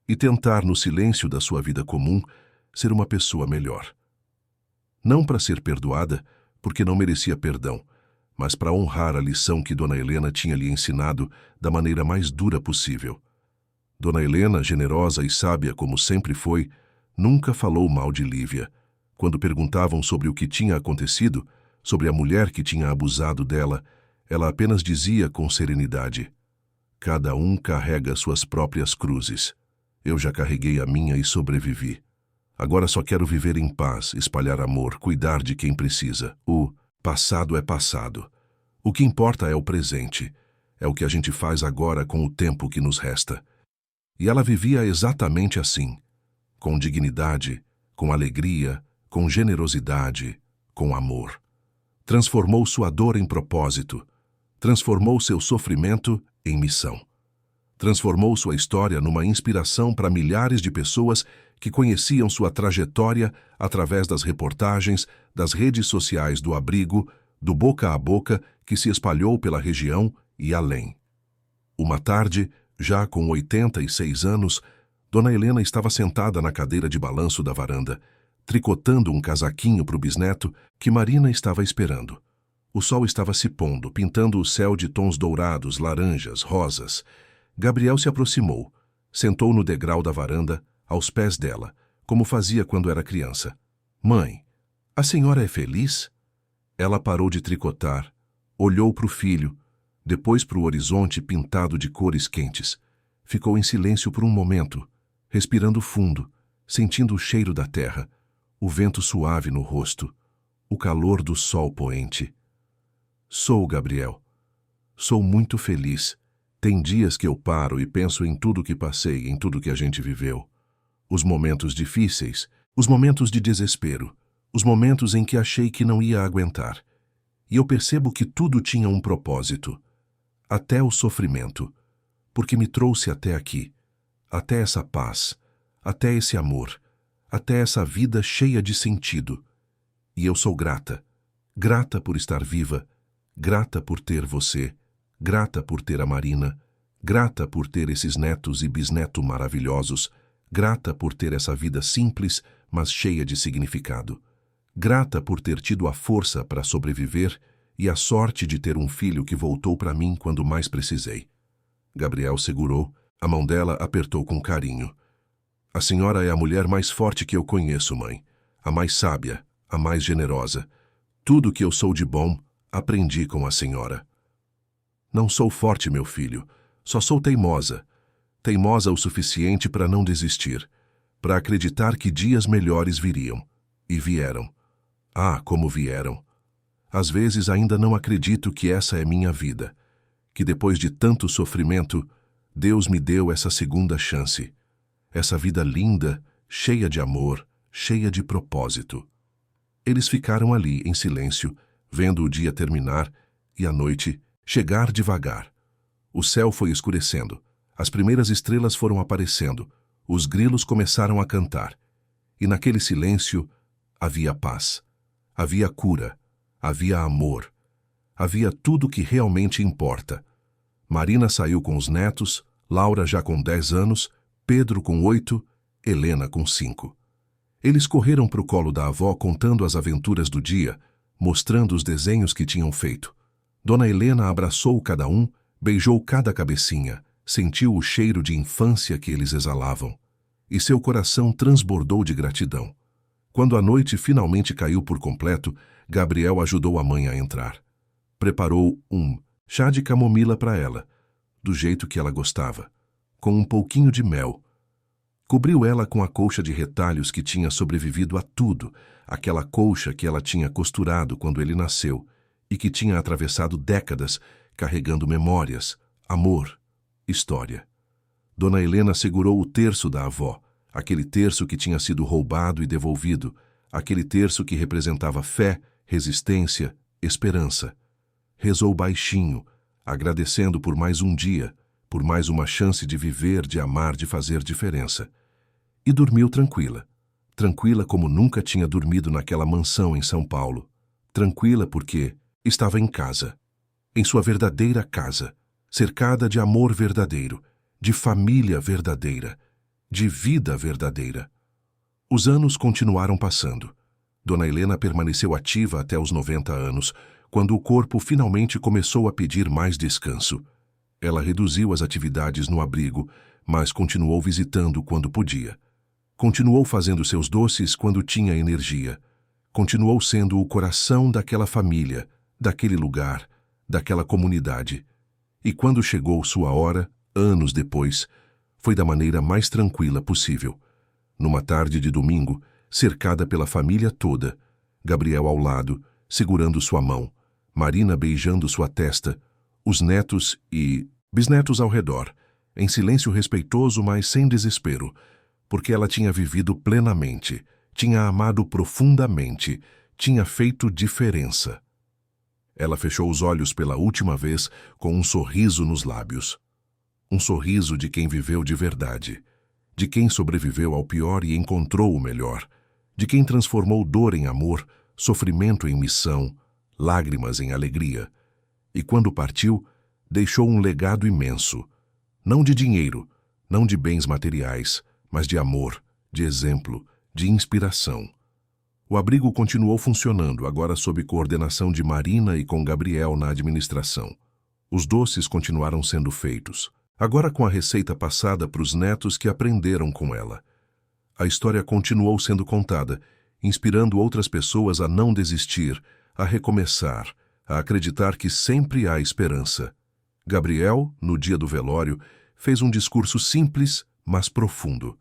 e tentar, no silêncio da sua vida comum, ser uma pessoa melhor. Não para ser perdoada, porque não merecia perdão, mas para honrar a lição que Dona Helena tinha lhe ensinado da maneira mais dura possível. Dona Helena, generosa e sábia como sempre foi, nunca falou mal de Lívia. Quando perguntavam sobre o que tinha acontecido, sobre a mulher que tinha abusado dela, ela apenas dizia com serenidade: "Cada um carrega suas próprias cruzes. Eu já carreguei a minha e sobrevivi. Agora só quero viver em paz, espalhar amor, cuidar de quem precisa. O passado é passado. O que importa é o presente. É o que a gente faz agora com o tempo que nos resta." E ela vivia exatamente assim, com dignidade, com alegria, com generosidade, com amor. Transformou sua dor em propósito. Transformou seu sofrimento em missão. Transformou sua história numa inspiração para milhares de pessoas que conheciam sua trajetória através das reportagens, das redes sociais do abrigo, do boca a boca que se espalhou pela região e além. Uma tarde, já com 86 anos, Dona Helena estava sentada na cadeira de balanço da varanda, tricotando um casaquinho para o bisneto que Marina estava esperando. O sol estava se pondo, pintando o céu de tons dourados, laranjas, rosas. Gabriel se aproximou, sentou no degrau da varanda, aos pés dela, como fazia quando era criança. "Mãe, a senhora é feliz?" Ela parou de tricotar, olhou para o filho, depois para o horizonte pintado de cores quentes. Ficou em silêncio por um momento, respirando fundo, sentindo o cheiro da terra, o vento suave no rosto, o calor do sol poente. "Sou Gabriel. Sou muito feliz. Tem dias que eu paro e penso em tudo que passei, em tudo que a gente viveu. Os momentos difíceis, os momentos de desespero, os momentos em que achei que não ia aguentar. E eu percebo que tudo tinha um propósito. Até o sofrimento, porque me trouxe até aqui, até essa paz, até esse amor, até essa vida cheia de sentido. E eu sou grata, grata por estar viva, grata por ter você, grata por ter a Marina, grata por ter esses netos e bisnetos maravilhosos, grata por ter essa vida simples, mas cheia de significado, grata por ter tido a força para sobreviver e a sorte de ter um filho que voltou para mim quando mais precisei." Gabriel segurou, a mão dela apertou com carinho. "A senhora é a mulher mais forte que eu conheço, mãe. A mais sábia, a mais generosa. Tudo que eu sou de bom, aprendi com a senhora." "Não sou forte, meu filho. Só sou teimosa. Teimosa o suficiente para não desistir, para acreditar que dias melhores viriam. E vieram. Ah, como vieram. Às vezes ainda não acredito que essa é minha vida, que depois de tanto sofrimento, Deus me deu essa segunda chance. Essa vida linda, cheia de amor, cheia de propósito." Eles ficaram ali, em silêncio, vendo o dia terminar e a noite chegar devagar. O céu foi escurecendo, as primeiras estrelas foram aparecendo, os grilos começaram a cantar. E naquele silêncio havia paz, havia cura, havia amor, havia tudo que realmente importa. Marina saiu com os netos, Laura já com 10 anos, Pedro com 8, Helena com 5. Eles correram para o colo da avó contando as aventuras do dia, mostrando os desenhos que tinham feito. Dona Helena abraçou cada um, beijou cada cabecinha, sentiu o cheiro de infância que eles exalavam. E seu coração transbordou de gratidão. Quando a noite finalmente caiu por completo, Gabriel ajudou a mãe a entrar. Preparou um chá de camomila para ela, do jeito que ela gostava, com um pouquinho de mel. Cobriu ela com a colcha de retalhos que tinha sobrevivido a tudo, aquela colcha que ela tinha costurado quando ele nasceu, e que tinha atravessado décadas carregando memórias, amor, história. Dona Helena segurou o terço da avó, aquele terço que tinha sido roubado e devolvido, aquele terço que representava fé, resistência, esperança. Rezou baixinho, agradecendo por mais um dia, por mais uma chance de viver, de amar, de fazer diferença. E dormiu tranquila. Tranquila como nunca tinha dormido naquela mansão em São Paulo. Tranquila porque estava em casa, em sua verdadeira casa, cercada de amor verdadeiro, de família verdadeira, de vida verdadeira. Os anos continuaram passando. Dona Helena permaneceu ativa até os 90 anos, quando o corpo finalmente começou a pedir mais descanso. Ela reduziu as atividades no abrigo, mas continuou visitando quando podia. Continuou fazendo seus doces quando tinha energia. Continuou sendo o coração daquela família, daquele lugar, daquela comunidade. E quando chegou sua hora, anos depois, foi da maneira mais tranquila possível. Numa tarde de domingo, cercada pela família toda, Gabriel ao lado, segurando sua mão, Marina beijando sua testa, os netos e bisnetos ao redor, em silêncio respeitoso, mas sem desespero, porque ela tinha vivido plenamente, tinha amado profundamente, tinha feito diferença. Ela fechou os olhos pela última vez com um sorriso nos lábios. Um sorriso de quem viveu de verdade, de quem sobreviveu ao pior e encontrou o melhor, de quem transformou dor em amor, sofrimento em missão, lágrimas em alegria. E quando partiu, deixou um legado imenso, não de dinheiro, não de bens materiais, mas de amor, de exemplo, de inspiração. O abrigo continuou funcionando, agora sob coordenação de Marina e com Gabriel na administração. Os doces continuaram sendo feitos, agora com a receita passada para os netos que aprenderam com ela. A história continuou sendo contada, inspirando outras pessoas a não desistir, a recomeçar, a acreditar que sempre há esperança. Gabriel, no dia do velório, fez um discurso simples, mas profundo.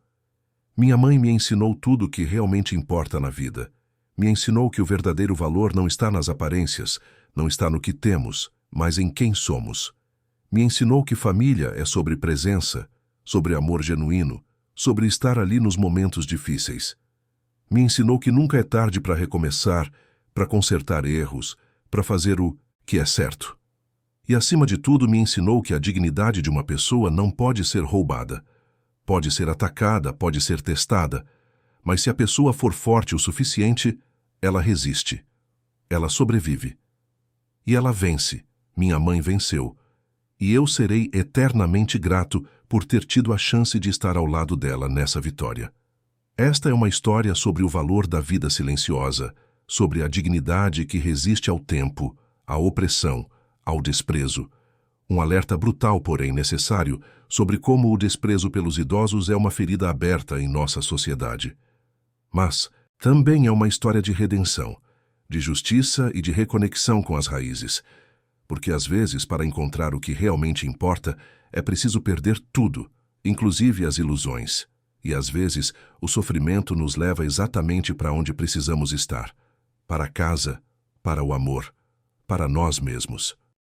Minha mãe me ensinou tudo o que realmente importa na vida. Me ensinou que o verdadeiro valor não está nas aparências, não está no que temos, mas em quem somos. Me ensinou que família é sobre presença, sobre amor genuíno, sobre estar ali nos momentos difíceis. Me ensinou que nunca é tarde para recomeçar, para consertar erros, para fazer o que é certo. E, acima de tudo, me ensinou que a dignidade de uma pessoa não pode ser roubada. Pode ser atacada, pode ser testada, mas se a pessoa for forte o suficiente, ela resiste. Ela sobrevive. E ela vence. Minha mãe venceu. E eu serei eternamente grato por ter tido a chance de estar ao lado dela nessa vitória. Esta é uma história sobre o valor da vida silenciosa, sobre a dignidade que resiste ao tempo, à opressão, ao desprezo. Um alerta brutal, porém necessário, sobre como o desprezo pelos idosos é uma ferida aberta em nossa sociedade. Mas também é uma história de redenção, de justiça e de reconexão com as raízes. Porque às vezes, para encontrar o que realmente importa, é preciso perder tudo, inclusive as ilusões. E às vezes, o sofrimento nos leva exatamente para onde precisamos estar. Para casa, para o amor, para nós mesmos.